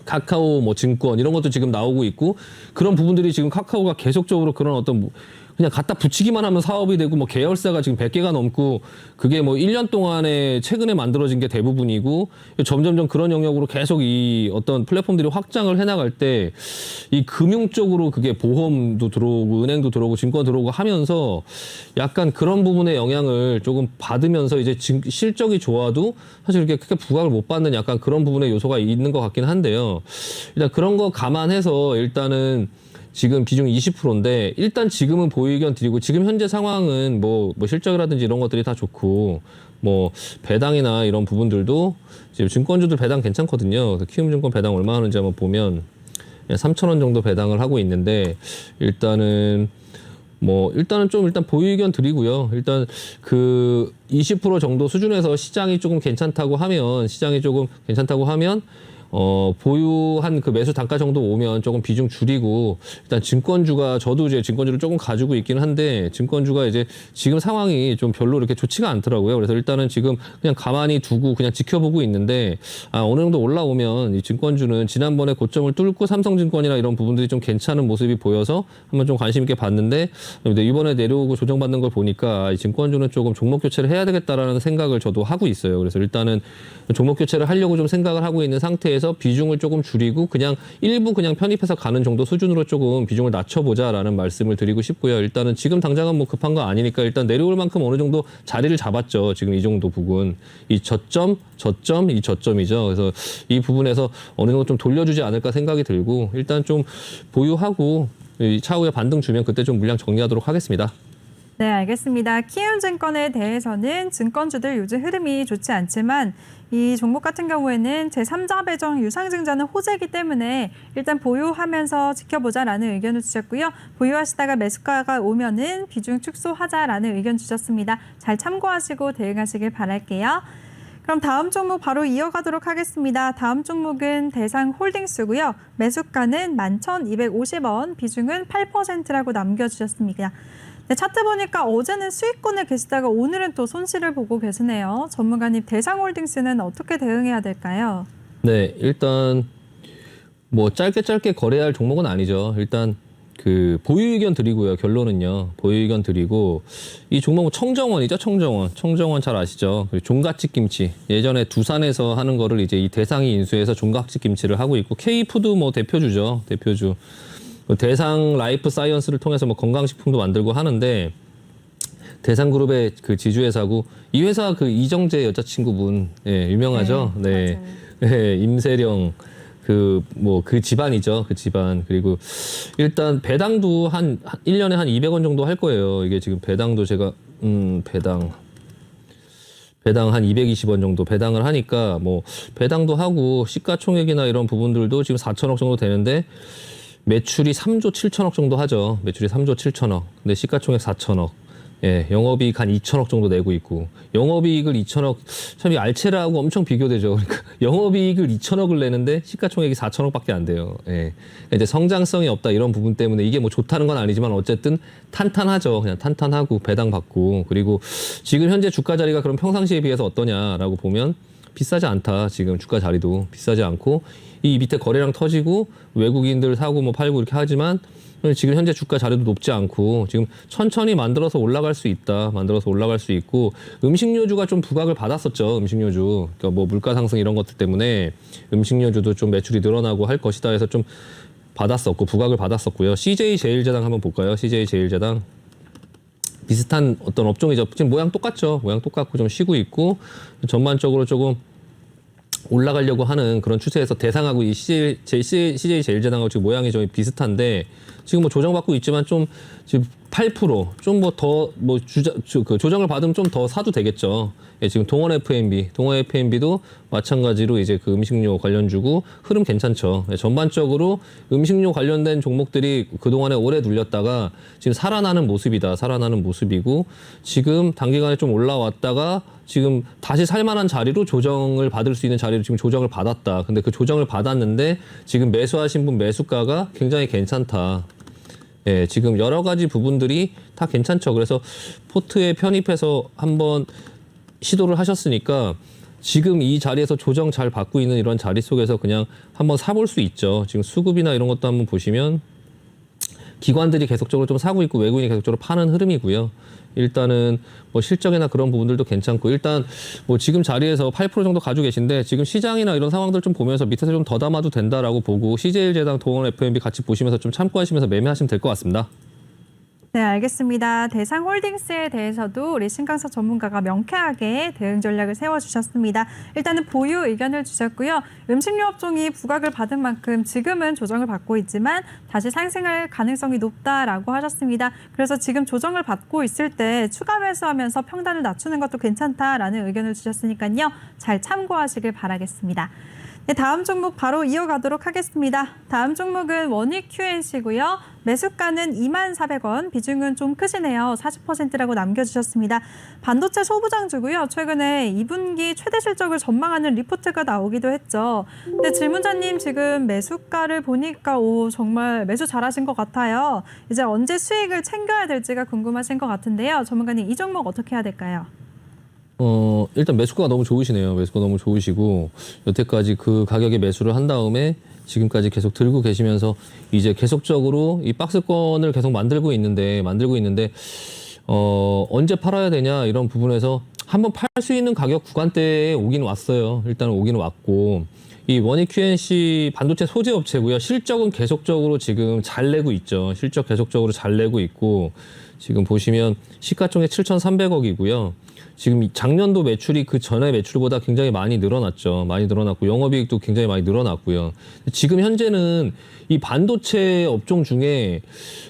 [SPEAKER 2] 카카오 뭐 증권 이런 것도 지금 나오고 있고 그런 부분들이 지금 카카오가 계속적으로 그런 어떤 그냥 갖다 붙이기만 하면 사업이 되고 뭐 계열사가 지금 100개가 넘고 그게 뭐 1년 동안에 최근에 만들어진 게 대부분이고 점점점 그런 영역으로 계속 이 어떤 플랫폼들이 확장을 해나갈 때 이 금융 쪽으로 그게 보험도 들어오고 은행도 들어오고 증권 들어오고 하면서 약간 그런 부분의 영향을 조금 받으면서 이제 실적이 좋아도 사실 이렇게 크게 부각을 못 받는 약간 그런 부분의 요소가 있는 것 같긴 한데요. 일단 그런 거 감안해서 일단은 지금 비중 20%인데 일단 지금은 보유 의견 드리고 지금 현재 상황은 뭐 실적이라든지 이런 것들이 다 좋고 뭐 배당이나 이런 부분들도 지금 증권주들 배당 괜찮거든요. 키움증권 배당 얼마 하는지 한번 보면 3,000원 정도 배당을 하고 있는데 일단은 좀 일단 보유 의견 드리고요. 일단 그 20% 정도 수준에서 시장이 조금 괜찮다고 하면 보유한 그 매수 단가 정도 오면 조금 비중 줄이고 일단 증권주가 저도 이제 증권주를 조금 가지고 있긴 한데 증권주가 이제 지금 상황이 좀 별로 이렇게 좋지가 않더라고요. 그래서 일단은 지금 그냥 가만히 두고 그냥 지켜보고 있는데 어느 정도 올라오면 이 증권주는 지난번에 고점을 뚫고 삼성증권이나 이런 부분들이 좀 괜찮은 모습이 보여서 한번 좀 관심 있게 봤는데 이번에 내려오고 조정받는 걸 보니까 이 증권주는 조금 종목 교체를 해야 되겠다라는 생각을 저도 하고 있어요. 그래서 일단은 종목 교체를 하려고 좀 생각을 하고 있는 상태에서 비중을 조금 줄이고 그냥 일부 그냥 편입해서 가는 정도 수준으로 조금 비중을 낮춰보자라는 말씀을 드리고 싶고요. 일단은 지금 당장은 뭐 급한 거 아니니까 일단 내려올 만큼 어느 정도 자리를 잡았죠. 지금 이 정도 부분. 이 저점, 이 저점이죠. 그래서 이 부분에서 어느 정도 좀 돌려주지 않을까 생각이 들고 일단 좀 보유하고 차후에 반등 주면 그때 좀 물량 정리하도록 하겠습니다.
[SPEAKER 1] 네, 알겠습니다. 키움증권에 대해서는 증권주들 요즘 흐름이 좋지 않지만 이 종목 같은 경우에는 제3자 배정 유상증자는 호재이기 때문에 일단 보유하면서 지켜보자라는 의견을 주셨고요. 보유하시다가 매수가가 오면은 비중 축소하자라는 의견 주셨습니다. 잘 참고하시고 대응하시길 바랄게요. 그럼 다음 종목 바로 이어가도록 하겠습니다. 다음 종목은 대상홀딩스고요. 매수가는 11,250원, 비중은 8%라고 남겨주셨습니다. 네, 차트 보니까 어제는 수익권에 계시다가 오늘은 또 손실을 보고 계시네요. 전문가님, 대상홀딩스는 어떻게 대응해야 될까요?
[SPEAKER 2] 네, 일단 뭐 짧게 거래할 종목은 아니죠. 일단 그 보유 의견 드리고요. 결론은요. 보유 의견 드리고 이 종목은 청정원이죠. 청정원 잘 아시죠? 그리고 종갓집 김치. 예전에 두산에서 하는 거를 이제 이 대상이 인수해서 종갓집 김치를 하고 있고 K푸드 뭐 대표주죠. 대표주. 대상 라이프 사이언스를 통해서 뭐 건강식품도 만들고 하는데 대상그룹의 그 지주회사고 이 회사 그 이정재 여자친구분 예, 유명하죠. 네. 네. 임세령 그 집안이죠. 그 집안. 그리고 일단 배당도 한 1년에 한 200원 정도 할 거예요. 이게 지금 배당도 제가 배당 한 220원 정도 배당을 하니까 뭐 배당도 하고 시가총액이나 이런 부분들도 지금 4천억 정도 되는데 매출이 3조 7천억 정도 하죠. 매출이 3조 7천억. 근데 시가총액 4천억. 예, 영업이익 한 2천억 정도 내고 있고 영업이익을 2천억 참 이 알체라하고 엄청 비교되죠. 그러니까 영업이익을 2천억을 내는데 시가총액이 4천억밖에 안 돼요. 예, 이제 성장성이 없다 이런 부분 때문에 이게 뭐 좋다는 건 아니지만 어쨌든 탄탄하죠. 그냥 탄탄하고 배당 받고 그리고 지금 현재 주가 자리가 그럼 평상시에 비해서 어떠냐라고 보면 비싸지 않다. 지금 주가 자리도 비싸지 않고 이 밑에 거래량 터지고 외국인들 사고 뭐 팔고 이렇게 하지만 지금 현재 주가 자료도 높지 않고 지금 천천히 만들어서 올라갈 수 있다. 만들어서 올라갈 수 있고 음식료주가 좀 부각을 받았었죠. 음식료주. 그러니까 뭐 물가 상승 이런 것들 때문에 음식료주도 좀 매출이 늘어나고 할 것이다 해서 좀 받았었고 부각을 받았었고요. CJ제일제당 한번 볼까요? CJ제일제당. 비슷한 어떤 업종이죠. 지금 모양 똑같죠. 모양 똑같고 좀 쉬고 있고 전반적으로 조금 올라가려고 하는 그런 추세에서 대상하고 이 CJ제일제당하고 지금 모양이 좀 비슷한데 지금 뭐 조정받고 있지만 좀 지금 8% 좀 뭐 더 뭐 조정을 받으면 좀 더 사도 되겠죠. 예, 지금 동원 FNB도 마찬가지로 이제 그 음식료 관련주고 흐름 괜찮죠. 예, 전반적으로 음식료 관련된 종목들이 그동안에 오래 눌렸다가 지금 살아나는 모습이다. 살아나는 모습이고 지금 단기간에 좀 올라왔다가 지금 다시 살만한 자리로 조정을 받을 수 있는 자리로 지금 조정을 받았다. 근데 그 조정을 받았는데 지금 매수하신 분 매수가가 굉장히 괜찮다. 예, 지금 여러 가지 부분들이 다 괜찮죠. 그래서 포트에 편입해서 한번 시도를 하셨으니까 지금 이 자리에서 조정 잘 받고 있는 이런 자리 속에서 그냥 한번 사볼 수 있죠. 지금 수급이나 이런 것도 한번 보시면 기관들이 계속적으로 좀 사고 있고 외국인이 계속적으로 파는 흐름이고요. 일단은 뭐 실적이나 그런 부분들도 괜찮고 일단 뭐 지금 자리에서 8% 정도 가지고 계신데 지금 시장이나 이런 상황들 좀 보면서 밑에서 좀 더 담아도 된다라고 보고 CJ일제당, 동원 FNB 같이 보시면서 좀 참고하시면서 매매하시면 될 것 같습니다.
[SPEAKER 1] 네, 알겠습니다. 대상홀딩스에 대해서도 우리 신강석 전문가가 명쾌하게 대응 전략을 세워주셨습니다. 일단은 보유 의견을 주셨고요. 음식료 업종이 부각을 받은 만큼 지금은 조정을 받고 있지만 다시 상승할 가능성이 높다라고 하셨습니다. 그래서 지금 조정을 받고 있을 때 추가 매수하면서 평단을 낮추는 것도 괜찮다라는 의견을 주셨으니까요. 잘 참고하시길 바라겠습니다. 네, 다음 종목 바로 이어가도록 하겠습니다. 다음 종목은 원익 QNC고요. 매수가는 24,400원, 비중은 좀 크시네요. 40%라고 남겨주셨습니다. 반도체 소부장주고요. 최근에 2분기 최대 실적을 전망하는 리포트가 나오기도 했죠. 근데 질문자님 지금 매수가를 보니까 정말 매수 잘하신 것 같아요. 이제 언제 수익을 챙겨야 될지가 궁금하신 것 같은데요. 전문가님 이 종목 어떻게 해야 될까요?
[SPEAKER 2] 일단 매수가가 너무 좋으시네요. 매수가 너무 좋으시고 여태까지 그 가격에 매수를 한 다음에 지금까지 계속 들고 계시면서 이제 계속적으로 이 박스권을 계속 만들고 있는데 언제 팔아야 되냐 이런 부분에서 한번 팔 수 있는 가격 구간대에 오긴 왔어요. 일단 오긴 왔고 이 원익 QNC 반도체 소재 업체고요. 실적은 계속적으로 지금 잘 내고 있죠. 실적 계속적으로 잘 내고 있고 지금 보시면 시가총액 7,300억이고요. 지금 작년도 매출이 그 전에 매출보다 굉장히 많이 늘어났죠. 많이 늘어났고 영업이익도 굉장히 많이 늘어났고요. 지금 현재는 이 반도체 업종 중에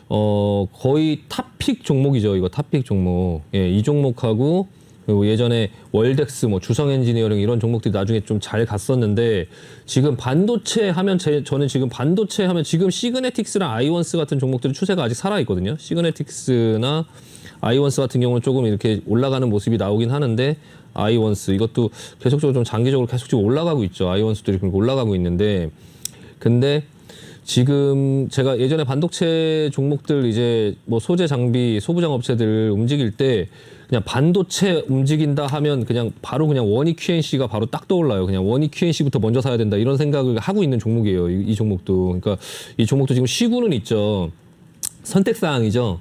[SPEAKER 2] 거의 탑픽 종목이죠. 이거 탑픽 종목. 예, 이 종목하고 그리고 예전에 월덱스, 뭐 주성 엔지니어링 이런 종목들이 나중에 좀 잘 갔었는데 지금 반도체 하면 저는 지금 반도체 하면 지금 시그네틱스랑 아이원스 같은 종목들의 추세가 아직 살아 있거든요. 시그네틱스나 아이원스 같은 경우는 조금 이렇게 올라가는 모습이 나오긴 하는데 아이원스 이것도 계속적으로 좀 장기적으로 계속 지금 올라가고 있죠. 아이원스들이 올라가고 있는데 근데 지금 제가 예전에 반도체 종목들 이제 뭐 소재 장비 소부장 업체들 움직일 때 그냥 반도체 움직인다 하면 그냥 바로 그냥 원익 QNC가 바로 딱 떠올라요. 그냥 원익 QNC부터 먼저 사야 된다 이런 생각을 하고 있는 종목이에요. 이 종목도. 그러니까 이 종목도 지금 쉬고는 있죠. 선택 사항이죠.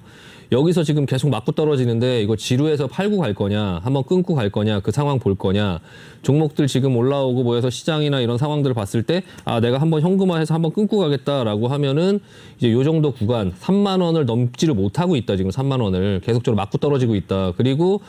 [SPEAKER 2] 여기서 지금 계속 맞고 떨어지는데 이거 지루해서 팔고 갈 거냐, 한번 끊고 갈 거냐, 그 상황 볼 거냐. 종목들 지금 올라오고 뭐해서 시장이나 이런 상황들을 봤을 때 내가 한번 현금화해서 한번 끊고 가겠다라고 하면은 이제 요 정도 구간 3만 원을 넘지를 못하고 있다. 지금 3만 원을 계속적으로 맞고 떨어지고 있다. 그리고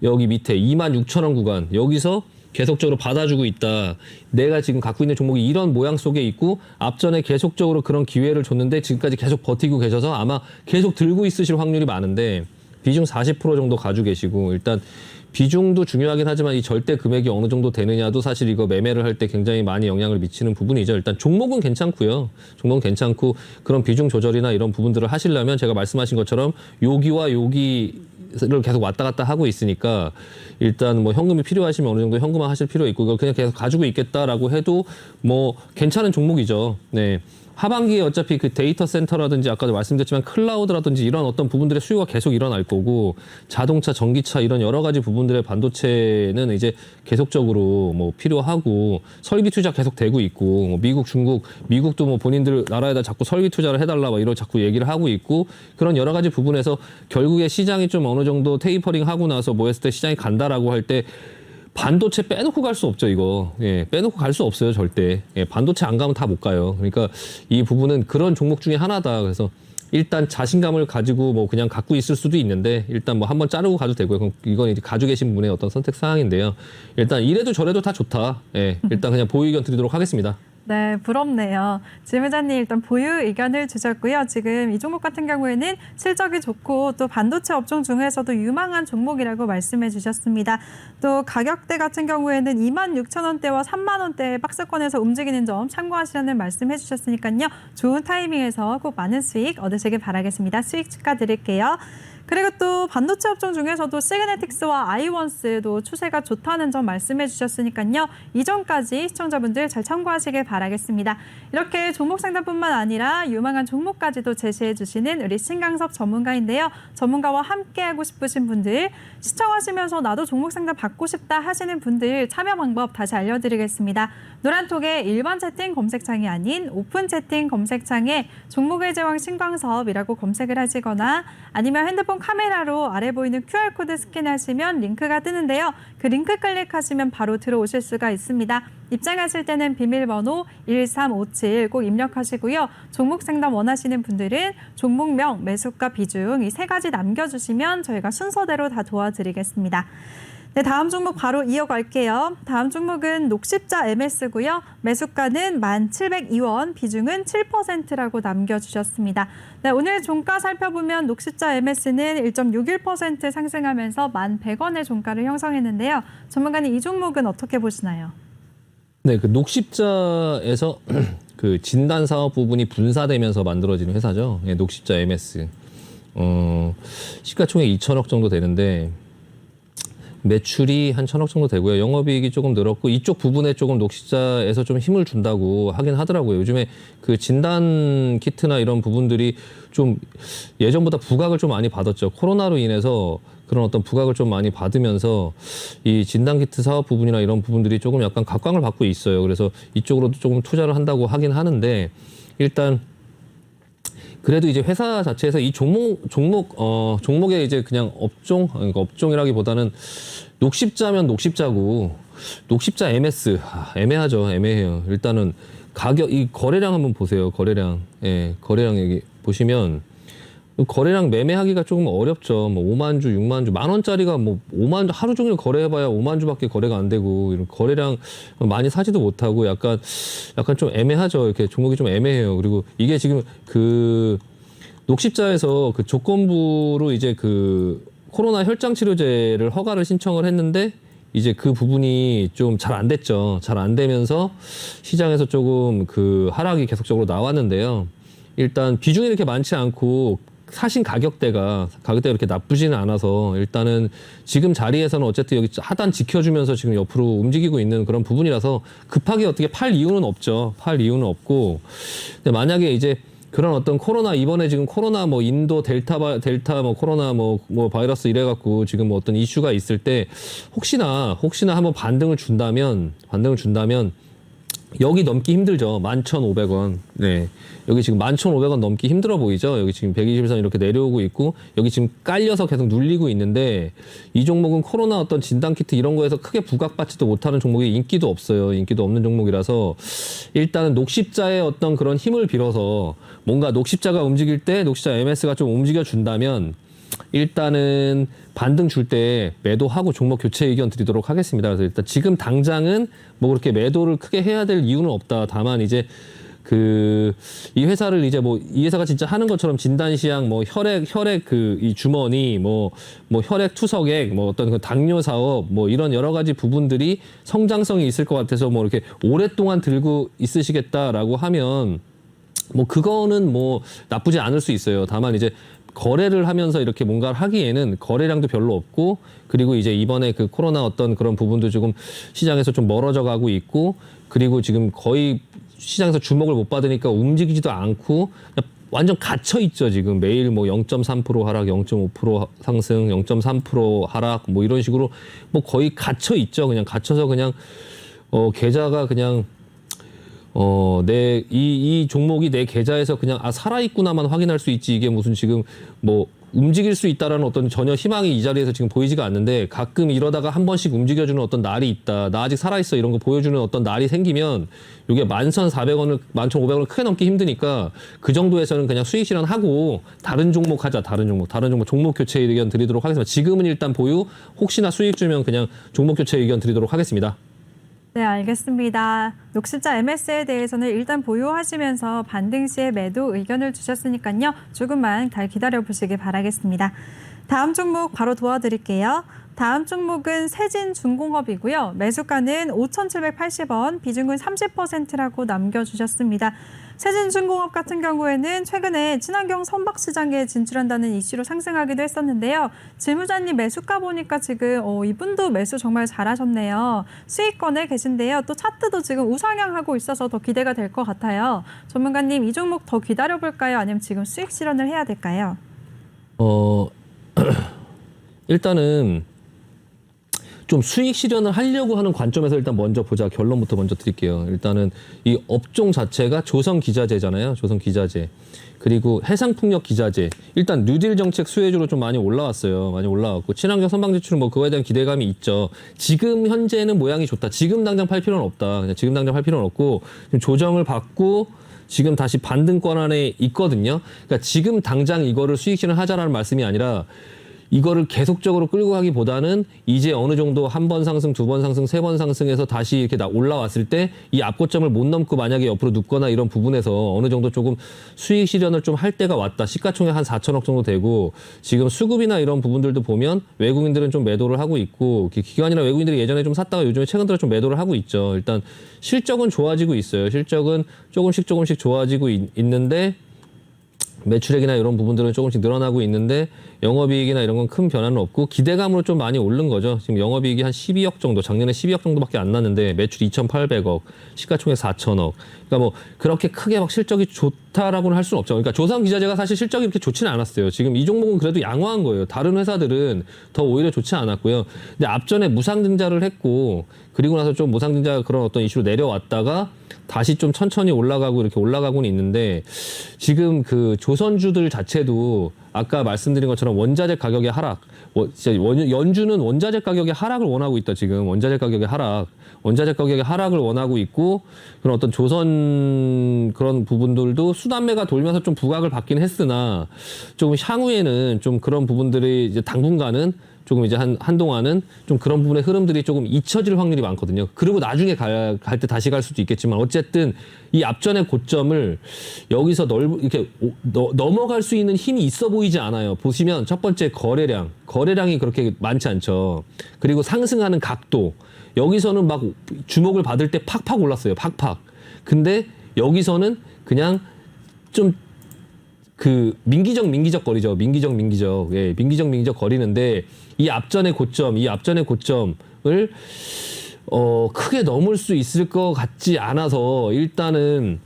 [SPEAKER 2] 여기 밑에 26,000원 구간 여기서 계속적으로 받아주고 있다. 내가 지금 갖고 있는 종목이 이런 모양 속에 있고 앞전에 계속적으로 그런 기회를 줬는데 지금까지 계속 버티고 계셔서 아마 계속 들고 있으실 확률이 많은데 비중 40% 정도 가지고 계시고 일단 비중도 중요하긴 하지만 이 절대 금액이 어느 정도 되느냐도 사실 이거 매매를 할 때 굉장히 많이 영향을 미치는 부분이죠. 일단 종목은 괜찮고요. 종목은 괜찮고 그런 비중 조절이나 이런 부분들을 하시려면 제가 말씀하신 것처럼 여기와 여기를 계속 왔다 갔다 하고 있으니까 일단 뭐 현금이 필요하시면 어느 정도 현금화 하실 필요 있고 이걸 그냥 계속 가지고 있겠다라고 해도 뭐 괜찮은 종목이죠. 네. 하반기에 어차피 그 데이터 센터라든지 아까도 말씀드렸지만 클라우드라든지 이런 어떤 부분들의 수요가 계속 일어날 거고 자동차, 전기차 이런 여러 가지 부분들의 반도체는 이제 계속적으로 뭐 필요하고 설비 투자 계속 되고 있고 뭐 미국, 중국, 미국도 뭐 본인들 나라에다 자꾸 설비 투자를 해달라 막 이런 자꾸 얘기를 하고 있고 그런 여러 가지 부분에서 결국에 시장이 좀 어느 정도 테이퍼링 하고 나서 뭐 했을 때 시장이 간다라고 할 때 반도체 빼놓고 갈 수 없죠, 이거. 예, 빼놓고 갈 수 없어요, 절대. 예, 반도체 안 가면 다 못 가요. 그러니까 이 부분은 그런 종목 중에 하나다. 그래서 일단 자신감을 가지고 뭐 그냥 갖고 있을 수도 있는데 일단 뭐 한번 자르고 가도 되고요. 그럼 이건 이제 가지고 계신 분의 어떤 선택 사항인데요. 일단 이래도 저래도 다 좋다. 예, 일단 그냥 보유 의견 드리도록 하겠습니다.
[SPEAKER 1] 네, 부럽네요. 질문자님 일단 보유 의견을 주셨고요. 지금 이 종목 같은 경우에는 실적이 좋고 또 반도체 업종 중에서도 유망한 종목이라고 말씀해 주셨습니다. 또 가격대 같은 경우에는 26,000원대와 3만 원대 박스권에서 움직이는 점 참고하시라는 말씀해 주셨으니까요. 좋은 타이밍에서 꼭 많은 수익 얻으시길 바라겠습니다. 수익 축하드릴게요. 그리고 또 반도체 업종 중에서도 시그네틱스와 아이원스도 추세가 좋다는 점 말씀해 주셨으니까요. 이점까지 시청자분들 잘 참고하시길 바라겠습니다. 이렇게 종목 상담뿐만 아니라 유망한 종목까지도 제시해 주시는 우리 신강섭 전문가인데요. 전문가와 함께하고 싶으신 분들, 시청하시면서 나도 종목 상담 받고 싶다 하시는 분들 참여 방법 다시 알려드리겠습니다. 노란톡의 일반 채팅 검색창이 아닌 오픈 채팅 검색창에 종목의 제왕 신광섭이라고 검색을 하시거나 아니면 핸드폰 카메라로 아래 보이는 QR코드 스캔하시면 링크가 뜨는데요. 그 링크 클릭하시면 바로 들어오실 수가 있습니다. 입장하실 때는 비밀번호 1357 꼭 입력하시고요. 종목 상담 원하시는 분들은 종목명, 매수가, 비중 이 세 가지 남겨주시면 저희가 순서대로 다 도와드리겠습니다. 네, 다음 종목 바로 이어갈게요. 다음 종목은 녹십자 MS고요. 매수가는 1,702원, 비중은 7%라고 남겨주셨습니다. 네, 오늘 종가 살펴보면 녹십자 MS는 1.61% 상승하면서 1,100원의 종가를 형성했는데요. 전문가님 이 종목은 어떻게 보시나요?
[SPEAKER 2] 네, 그 녹십자에서 그 진단 사업 부분이 분사되면서 만들어지는 회사죠. 예, 녹십자 MS. 시가총액 2천억 정도 되는데 매출이 한 1,000억 정도 되고요. 영업이익이 조금 늘었고 이쪽 부분에 조금 녹십자에서 좀 힘을 준다고 하긴 하더라고요. 요즘에 그 진단 키트나 이런 부분들이 좀 예전보다 부각을 좀 많이 받았죠. 코로나로 인해서 그런 어떤 부각을 좀 많이 받으면서 이 진단 키트 사업 부분이나 이런 부분들이 조금 약간 각광을 받고 있어요. 그래서 이쪽으로도 조금 투자를 한다고 하긴 하는데 일단 그래도 이제 회사 자체에서 이 종목의 이제 그냥 그러니까 업종이라기보다는 녹십자면 녹십자고 녹십자 MS 애매하죠. 애매해요. 일단은 가격 이 거래량 한번 보세요. 거래량. 예, 거래량 여기 보시면 거래량 매매하기가 조금 어렵죠. 뭐 5만 주, 6만 주, 10,000원짜리가 뭐 5만 주 하루 종일 거래해봐야 5만 주밖에 거래가 안 되고 이런 거래량 많이 사지도 못하고 약간 좀 애매하죠. 이렇게 종목이 좀 애매해요. 그리고 이게 지금 그 녹십자에서 그 조건부로 이제 그 코로나 혈장 치료제를 허가를 신청을 했는데 이제 그 부분이 좀 잘 안 됐죠. 잘 안 되면서 시장에서 조금 그 하락이 계속적으로 나왔는데요. 일단 비중이 이렇게 많지 않고 사신 가격대가 그렇게 나쁘지는 않아서 일단은 지금 자리에서는 어쨌든 여기 하단 지켜주면서 지금 옆으로 움직이고 있는 그런 부분이라서 급하게 어떻게 팔 이유는 없죠. 팔 이유는 없고 근데 만약에 이제 그런 어떤 코로나 이번에 지금 코로나 뭐 인도 델타 뭐 코로나 뭐 바이러스 이래갖고 지금 뭐 어떤 이슈가 있을 때 혹시나 한번 반등을 준다면 여기 넘기 힘들죠. 11,500원. 네. 여기 지금 11,500원 넘기 힘들어 보이죠? 여기 지금 120선 이렇게 내려오고 있고, 여기 지금 깔려서 계속 눌리고 있는데, 이 종목은 코로나 어떤 진단키트 이런 거에서 크게 부각받지도 못하는 종목이 인기도 없어요. 인기도 없는 종목이라서, 일단은 녹십자의 어떤 그런 힘을 빌어서, 뭔가 녹십자가 움직일 때, 녹십자 MS가 좀 움직여준다면, 일단은 반등 줄 때 매도하고 종목 교체 의견 드리도록 하겠습니다. 그래서 일단 지금 당장은 뭐 그렇게 매도를 크게 해야 될 이유는 없다. 다만 이제 이 회사를 이제 뭐 이 회사가 진짜 하는 것처럼 진단시약 뭐 혈액 이 주머니 뭐 혈액 투석액 뭐 어떤 그 당뇨 사업 뭐 이런 여러 가지 부분들이 성장성이 있을 것 같아서 뭐 이렇게 오랫동안 들고 있으시겠다라고 하면 뭐 그거는 뭐 나쁘지 않을 수 있어요. 다만 이제 거래를 하면서 이렇게 뭔가를 하기에는 거래량도 별로 없고, 그리고 이제 이번에 그 코로나 어떤 그런 부분도 조금 시장에서 좀 멀어져 가고 있고, 그리고 지금 거의 시장에서 주목을 못 받으니까 움직이지도 않고 완전 갇혀 있죠. 지금 매일 뭐 0.3% 하락, 0.5% 상승, 0.3% 하락 뭐 이런 식으로 뭐 거의 갇혀 있죠. 그냥 갇혀서 그냥 계좌가 그냥 이 종목이 내 계좌에서 그냥 살아있구나만 확인할 수 있지, 이게 무슨 지금 뭐 움직일 수 있다라는 어떤 전혀 희망이 이 자리에서 지금 보이지가 않는데, 가끔 이러다가 한 번씩 움직여주는 어떤 날이 있다, 나 아직 살아있어 이런 거 보여주는 어떤 날이 생기면 이게 11,400원을 11,500원을 크게 넘기 힘드니까 그 정도에서는 그냥 수익 실현하고 다른 종목 하자. 다른 종목 종목 교체 의견 드리도록 하겠습니다. 지금은 일단 보유, 혹시나 수익 주면 그냥 종목 교체 의견 드리도록 하겠습니다.
[SPEAKER 1] 네, 알겠습니다. 녹십자 MS에 대해서는 일단 보유하시면서 반등 시에 매도 의견을 주셨으니까요. 조금만 잘 기다려보시길 바라겠습니다. 다음 종목 바로 도와드릴게요. 다음 종목은 세진중공업이고요. 매수가는 5,780원, 비중은 30%라고 남겨주셨습니다. 세진중공업 같은 경우에는 최근에 친환경 선박시장에 진출한다는 이슈로 상승하기도 했었는데요. 질무자님 매수가 보니까 지금 이분도 매수 정말 잘하셨네요. 수익권에 계신데요. 또 차트도 지금 우상향하고 있어서 더 기대가 될 것 같아요. 전문가님, 이 종목 더 기다려볼까요? 아니면 지금 수익 실현을 해야 될까요?
[SPEAKER 2] 일단은 좀 수익 실현을 하려고 하는 관점에서 일단 먼저 보자. 결론부터 먼저 드릴게요. 일단은 이 업종 자체가 조선기자재잖아요. 조선기자재. 그리고 해상풍력기자재. 일단 뉴딜 정책 수혜주로 좀 많이 올라왔어요. 많이 올라왔고, 친환경 선박 지출은 뭐 그거에 대한 기대감이 있죠. 지금 현재는 모양이 좋다. 지금 당장 팔 필요는 없다. 그냥 지금 당장 팔 필요는 없고, 지금 조정을 받고 지금 다시 반등권 안에 있거든요. 그러니까 지금 당장 이거를 수익 실현하자라는 말씀이 아니라, 이거를 계속적으로 끌고 가기보다는 이제 어느 정도 한 번 상승, 두 번 상승, 세 번 상승해서 다시 이렇게 올라왔을 때 이 앞고점을 못 넘고 만약에 옆으로 눕거나 이런 부분에서 어느 정도 조금 수익 실현을 좀 할 때가 왔다. 시가총액 한 4천억 정도 되고, 지금 수급이나 이런 부분들도 보면 외국인들은 좀 매도를 하고 있고, 기관이나 외국인들이 예전에 좀 샀다가 요즘에 최근 들어 좀 매도를 하고 있죠. 일단 실적은 좋아지고 있어요. 실적은 조금씩 좋아지고 있는데, 매출액이나 이런 부분들은 조금씩 늘어나고 있는데, 영업이익이나 이런 건 큰 변화는 없고 기대감으로 좀 많이 오른 거죠. 지금 영업이익이 한 12억 정도, 작년에 12억 정도밖에 안 났는데 매출 2,800억, 시가총액 4천억. 그러니까 뭐 그렇게 크게 막 실적이 좋다라고는 할 수는 없죠. 그러니까 조선기자재가 사실 실적이 그렇게 좋지는 않았어요. 지금 이 종목은 그래도 양호한 거예요. 다른 회사들은 더 오히려 좋지 않았고요. 근데 앞전에 무상증자를 했고, 그리고 나서 좀 무상증자 그런 어떤 이슈로 내려왔다가 다시 좀 천천히 올라가고 이렇게 올라가고는 있는데, 지금 그 조선주들 자체도 아까 말씀드린 것처럼 원자재 가격의 하락, 연준은 원자재 가격의 하락을 원하고 있다. 지금 원자재 가격의 하락을 원하고 있고, 그런 어떤 조선 그런 부분들도 수단매가 돌면서 좀 부각을 받긴 했으나, 조금 향후에는 좀 그런 부분들이 이제 당분간은 조금 이제 한동안은 좀 그런 부분의 흐름들이 조금 잊혀질 확률이 많거든요. 그리고 나중에 갈 때 다시 갈 수도 있겠지만, 어쨌든 이 앞전의 고점을 여기서 이렇게 넘어갈 수 있는 힘이 있어 보이지 않아요. 보시면 첫 번째 거래량이 그렇게 많지 않죠. 그리고 상승하는 각도, 여기서는 막 주목을 받을 때 팍팍 올랐어요. 팍팍. 근데 여기서는 그냥 좀 민기적 거리죠. 민기적 거리는데, 이 앞전의 고점을 크게 넘을 수 있을 것 같지 않아서, 일단은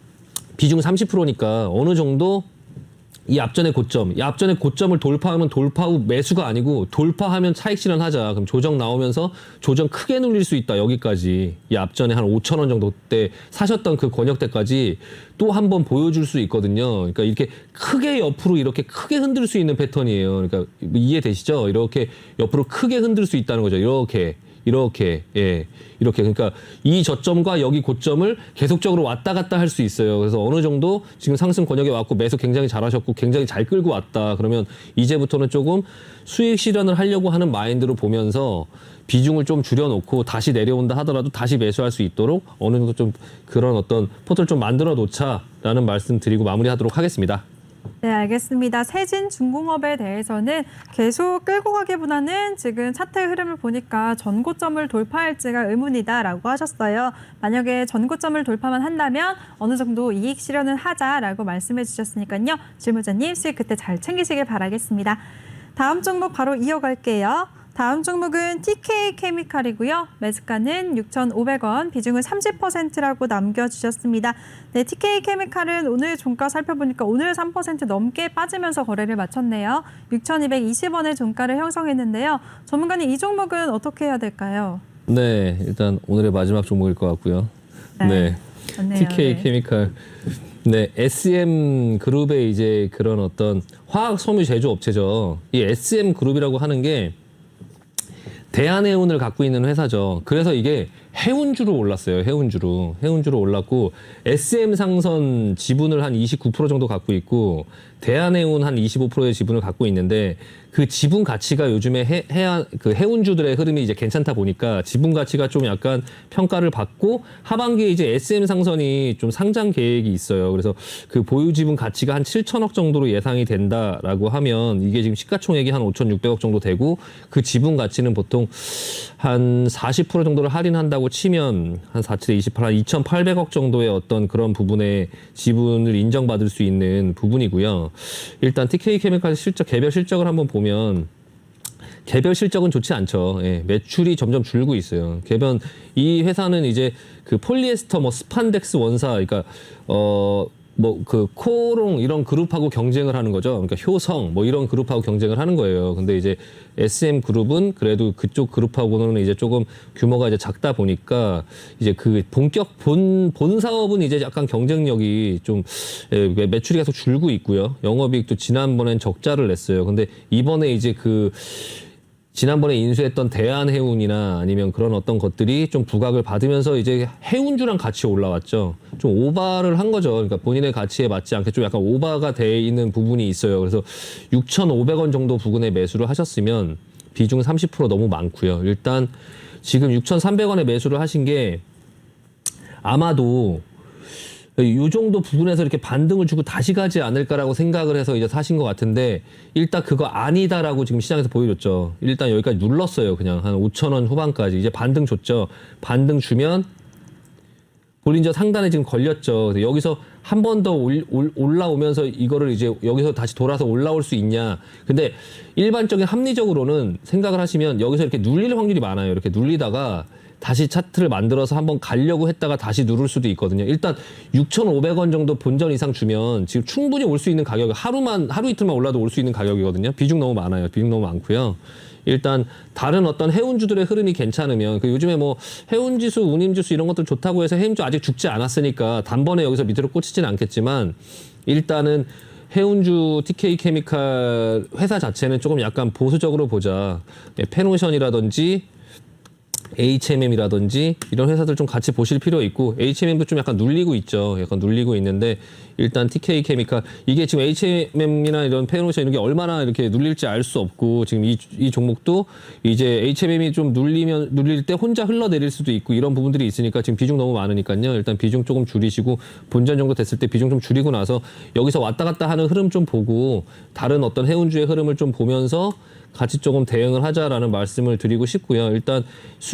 [SPEAKER 2] 비중 30%니까 어느 정도 이 앞전의 고점, 이 앞전의 고점을 돌파하면 돌파 후 매수가 아니고 돌파하면 차익 실현하자. 그럼 조정 나오면서 조정 크게 눌릴 수 있다. 여기까지 이 앞전에 한 5천 원 정도 때 사셨던 그 권역대까지 또 한 번 보여줄 수 있거든요. 그러니까 이렇게 크게 옆으로 이렇게 크게 흔들 수 있는 패턴이에요. 그러니까 이해되시죠? 이렇게 옆으로 크게 흔들 수 있다는 거죠. 이렇게 그러니까 이 저점과 여기 고점을 계속적으로 왔다 갔다 할 수 있어요. 그래서 어느 정도 지금 상승 권역에 왔고 매수 굉장히 잘하셨고 굉장히 잘 끌고 왔다. 그러면 이제부터는 조금 수익 실현을 하려고 하는 마인드로 보면서 비중을 좀 줄여놓고 다시 내려온다 하더라도 다시 매수할 수 있도록 어느 정도 좀 그런 어떤 포트를 좀 만들어 놓자라는 말씀 드리고 마무리하도록 하겠습니다.
[SPEAKER 1] 네, 알겠습니다. 세진중공업에 대해서는 계속 끌고 가기보다는 지금 차트의 흐름을 보니까 전고점을 돌파할지가 의문이다라고 하셨어요. 만약에 전고점을 돌파만 한다면 어느 정도 이익 실현은 하자라고 말씀해 주셨으니까요. 실무자님 수익 그때 잘 챙기시길 바라겠습니다. 다음 종목 바로 이어갈게요. 다음 종목은 TK케미칼이고요. 매수가는 6,500원, 비중은 30%라고 남겨주셨습니다. 네, TK케미칼은 오늘 종가 살펴보니까 오늘 3% 넘게 빠지면서 거래를 마쳤네요. 6,220원의 종가를 형성했는데요. 전문가님, 이 종목은 어떻게 해야 될까요?
[SPEAKER 2] 네, 일단 오늘의 마지막 종목일 것 같고요. 네,
[SPEAKER 1] 맞네요.
[SPEAKER 2] TK케미칼. 네, SM 그룹의 이제 그런 어떤 화학 섬유 제조 업체죠. 이 SM 그룹이라고 하는 게 대한해운을 갖고 있는 회사죠. 그래서 이게 해운주로 올랐어요. 해운주로 올랐고 SM상선 지분을 한 29% 정도 갖고 있고 대한해운 한 25%의 지분을 갖고 있는데 그 지분 가치가 요즘에 그 해운주들의 흐름이 이제 괜찮다 보니까 지분 가치가 좀 약간 평가를 받고 하반기에 이제 SM상선이 좀 상장 계획이 있어요. 그래서 그 보유 지분 가치가 한 7천억 정도로 예상이 된다라고 하면 이게 지금 시가총액이 한 5,600억 정도 되고 그 지분 가치는 보통 한 40% 정도를 할인한다고 치면 한 4,7에 28, 한 2,800억 정도의 어떤 그런 부분의 지분을 인정받을 수 있는 부분이고요. 일단 TK케미칼 실적, 개별 실적을 한번 보면 개별 실적은 좋지 않죠. 예, 매출이 점점 줄고 있어요. 개별 이 회사는 이제 그 폴리에스터 뭐 스판덱스 원사, 그러니까 뭐 그 코롱 이런 그룹하고 경쟁을 하는 거죠. 그러니까 효성 뭐 이런 그룹하고 경쟁을 하는 거예요. 근데 이제 SM 그룹은 그래도 그쪽 그룹하고는 이제 조금 규모가 이제 작다 보니까 이제 그 본격 본 사업은 이제 약간 경쟁력이 좀 매출이 계속 줄고 있고요. 영업이익도 지난번엔 적자를 냈어요. 근데 이번에 이제 그 지난번에 인수했던 대한해운이나 아니면 그런 어떤 것들이 좀 부각을 받으면서 이제 해운주랑 같이 올라왔죠. 좀 오바를 한 거죠. 그러니까 본인의 가치에 맞지 않게 좀 약간 오바가 돼 있는 부분이 있어요. 그래서 6,500원 정도 부근에 매수를 하셨으면 비중 30% 너무 많고요. 일단 지금 6,300원에 매수를 하신 게 아마도 이 정도 부분에서 이렇게 반등을 주고 다시 가지 않을까라고 생각을 해서 이제 사신 것 같은데 일단 그거 아니다라고 지금 시장에서 보여줬죠. 일단 여기까지 눌렀어요. 그냥 한 5,000원 후반까지 이제 반등 줬죠. 반등 주면 볼린저 상단에 지금 걸렸죠. 여기서 한 번 더 올라오면서 이거를 이제 여기서 다시 돌아서 올라올 수 있냐. 근데 일반적인 합리적으로는 생각을 하시면 여기서 이렇게 눌릴 확률이 많아요. 이렇게 눌리다가 다시 차트를 만들어서 한번 가려고 했다가 다시 누를 수도 있거든요. 일단 6,500원 정도 본전 이상 주면 지금 충분히 올 수 있는 가격이 하루 이틀만 올라도 올 수 있는 가격이거든요. 비중 너무 많아요. 비중 너무 많고요. 일단 다른 어떤 해운주들의 흐름이 괜찮으면 그 요즘에 뭐 해운지수, 운임지수 이런 것들 좋다고 해서 해운주 아직 죽지 않았으니까 단번에 여기서 밑으로 꽂히지는 않겠지만 일단은 해운주 TK케미칼 회사 자체는 조금 약간 보수적으로 보자. 페노션이라든지 HMM이라든지 이런 회사들 좀 같이 보실 필요 있고 HMM도 좀 약간 눌리고 있죠. 약간 눌리고 있는데 일단 TK케미칼 이게 지금 HMM이나 이런 페노션 이런 게 얼마나 이렇게 눌릴지 알 수 없고 지금 이 종목도 이제 HMM이 좀 눌릴 때 혼자 흘러내릴 수도 있고 이런 부분들이 있으니까 지금 비중 너무 많으니까요. 일단 비중 조금 줄이시고 본전 정도 됐을 때 비중 좀 줄이고 나서 여기서 왔다 갔다 하는 흐름 좀 보고 다른 어떤 해운주의 흐름을 좀 보면서 같이 조금 대응을 하자라는 말씀을 드리고 싶고요. 일단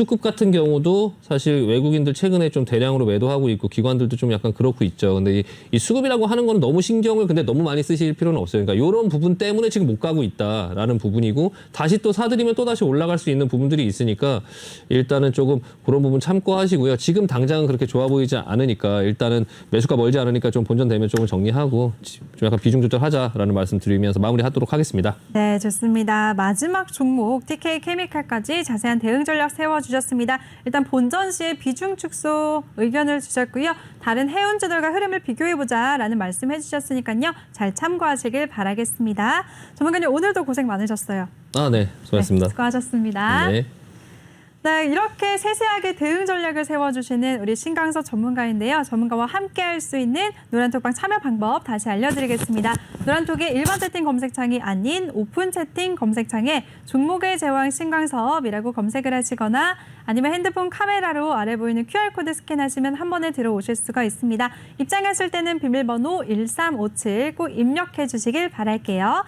[SPEAKER 2] 수급 같은 경우도 사실 외국인들 최근에 좀 대량으로 매도하고 있고 기관들도 좀 약간 그렇고 있죠. 근데 이 수급이라고 하는 건 너무 신경을 근데 너무 많이 쓰실 필요는 없어요. 그러니까 이런 부분 때문에 지금 못 가고 있다라는 부분이고 다시 또 사들이면 또 다시 올라갈 수 있는 부분들이 있으니까 일단은 조금 그런 부분 참고하시고요. 지금 당장은 그렇게 좋아 보이지 않으니까 일단은 매수가 멀지 않으니까 좀 본전 되면 조금 정리하고 좀 약간 비중 조절하자라는 말씀 드리면서 마무리하도록 하겠습니다.
[SPEAKER 1] 네, 좋습니다. 마지막 종목 TK 케미칼까지 자세한 대응 전략 세워주셨습니다. 일단 본전 시의 비중 축소 의견을 주셨고요. 다른 해운주들과 흐름을 비교해보자라는 말씀 해주셨으니까요. 잘 참고하시길 바라겠습니다. 전문가님 오늘도 고생 많으셨어요.
[SPEAKER 2] 아, 네. 수고하셨습니다.
[SPEAKER 1] 네, 수고하셨습니다.
[SPEAKER 2] 네.
[SPEAKER 1] 네, 이렇게 세세하게 대응 전략을 세워주시는 우리 신강서 전문가인데요. 전문가와 함께 할 수 있는 노란톡방 참여 방법 다시 알려드리겠습니다. 노란톡의 일반 채팅 검색창이 아닌 오픈 채팅 검색창에 종목의 제왕 신강섭이라고 검색을 하시거나 아니면 핸드폰 카메라로 아래 보이는 QR코드 스캔하시면 한 번에 들어오실 수가 있습니다. 입장하실 때는 비밀번호 1357 꼭 입력해 주시길 바랄게요.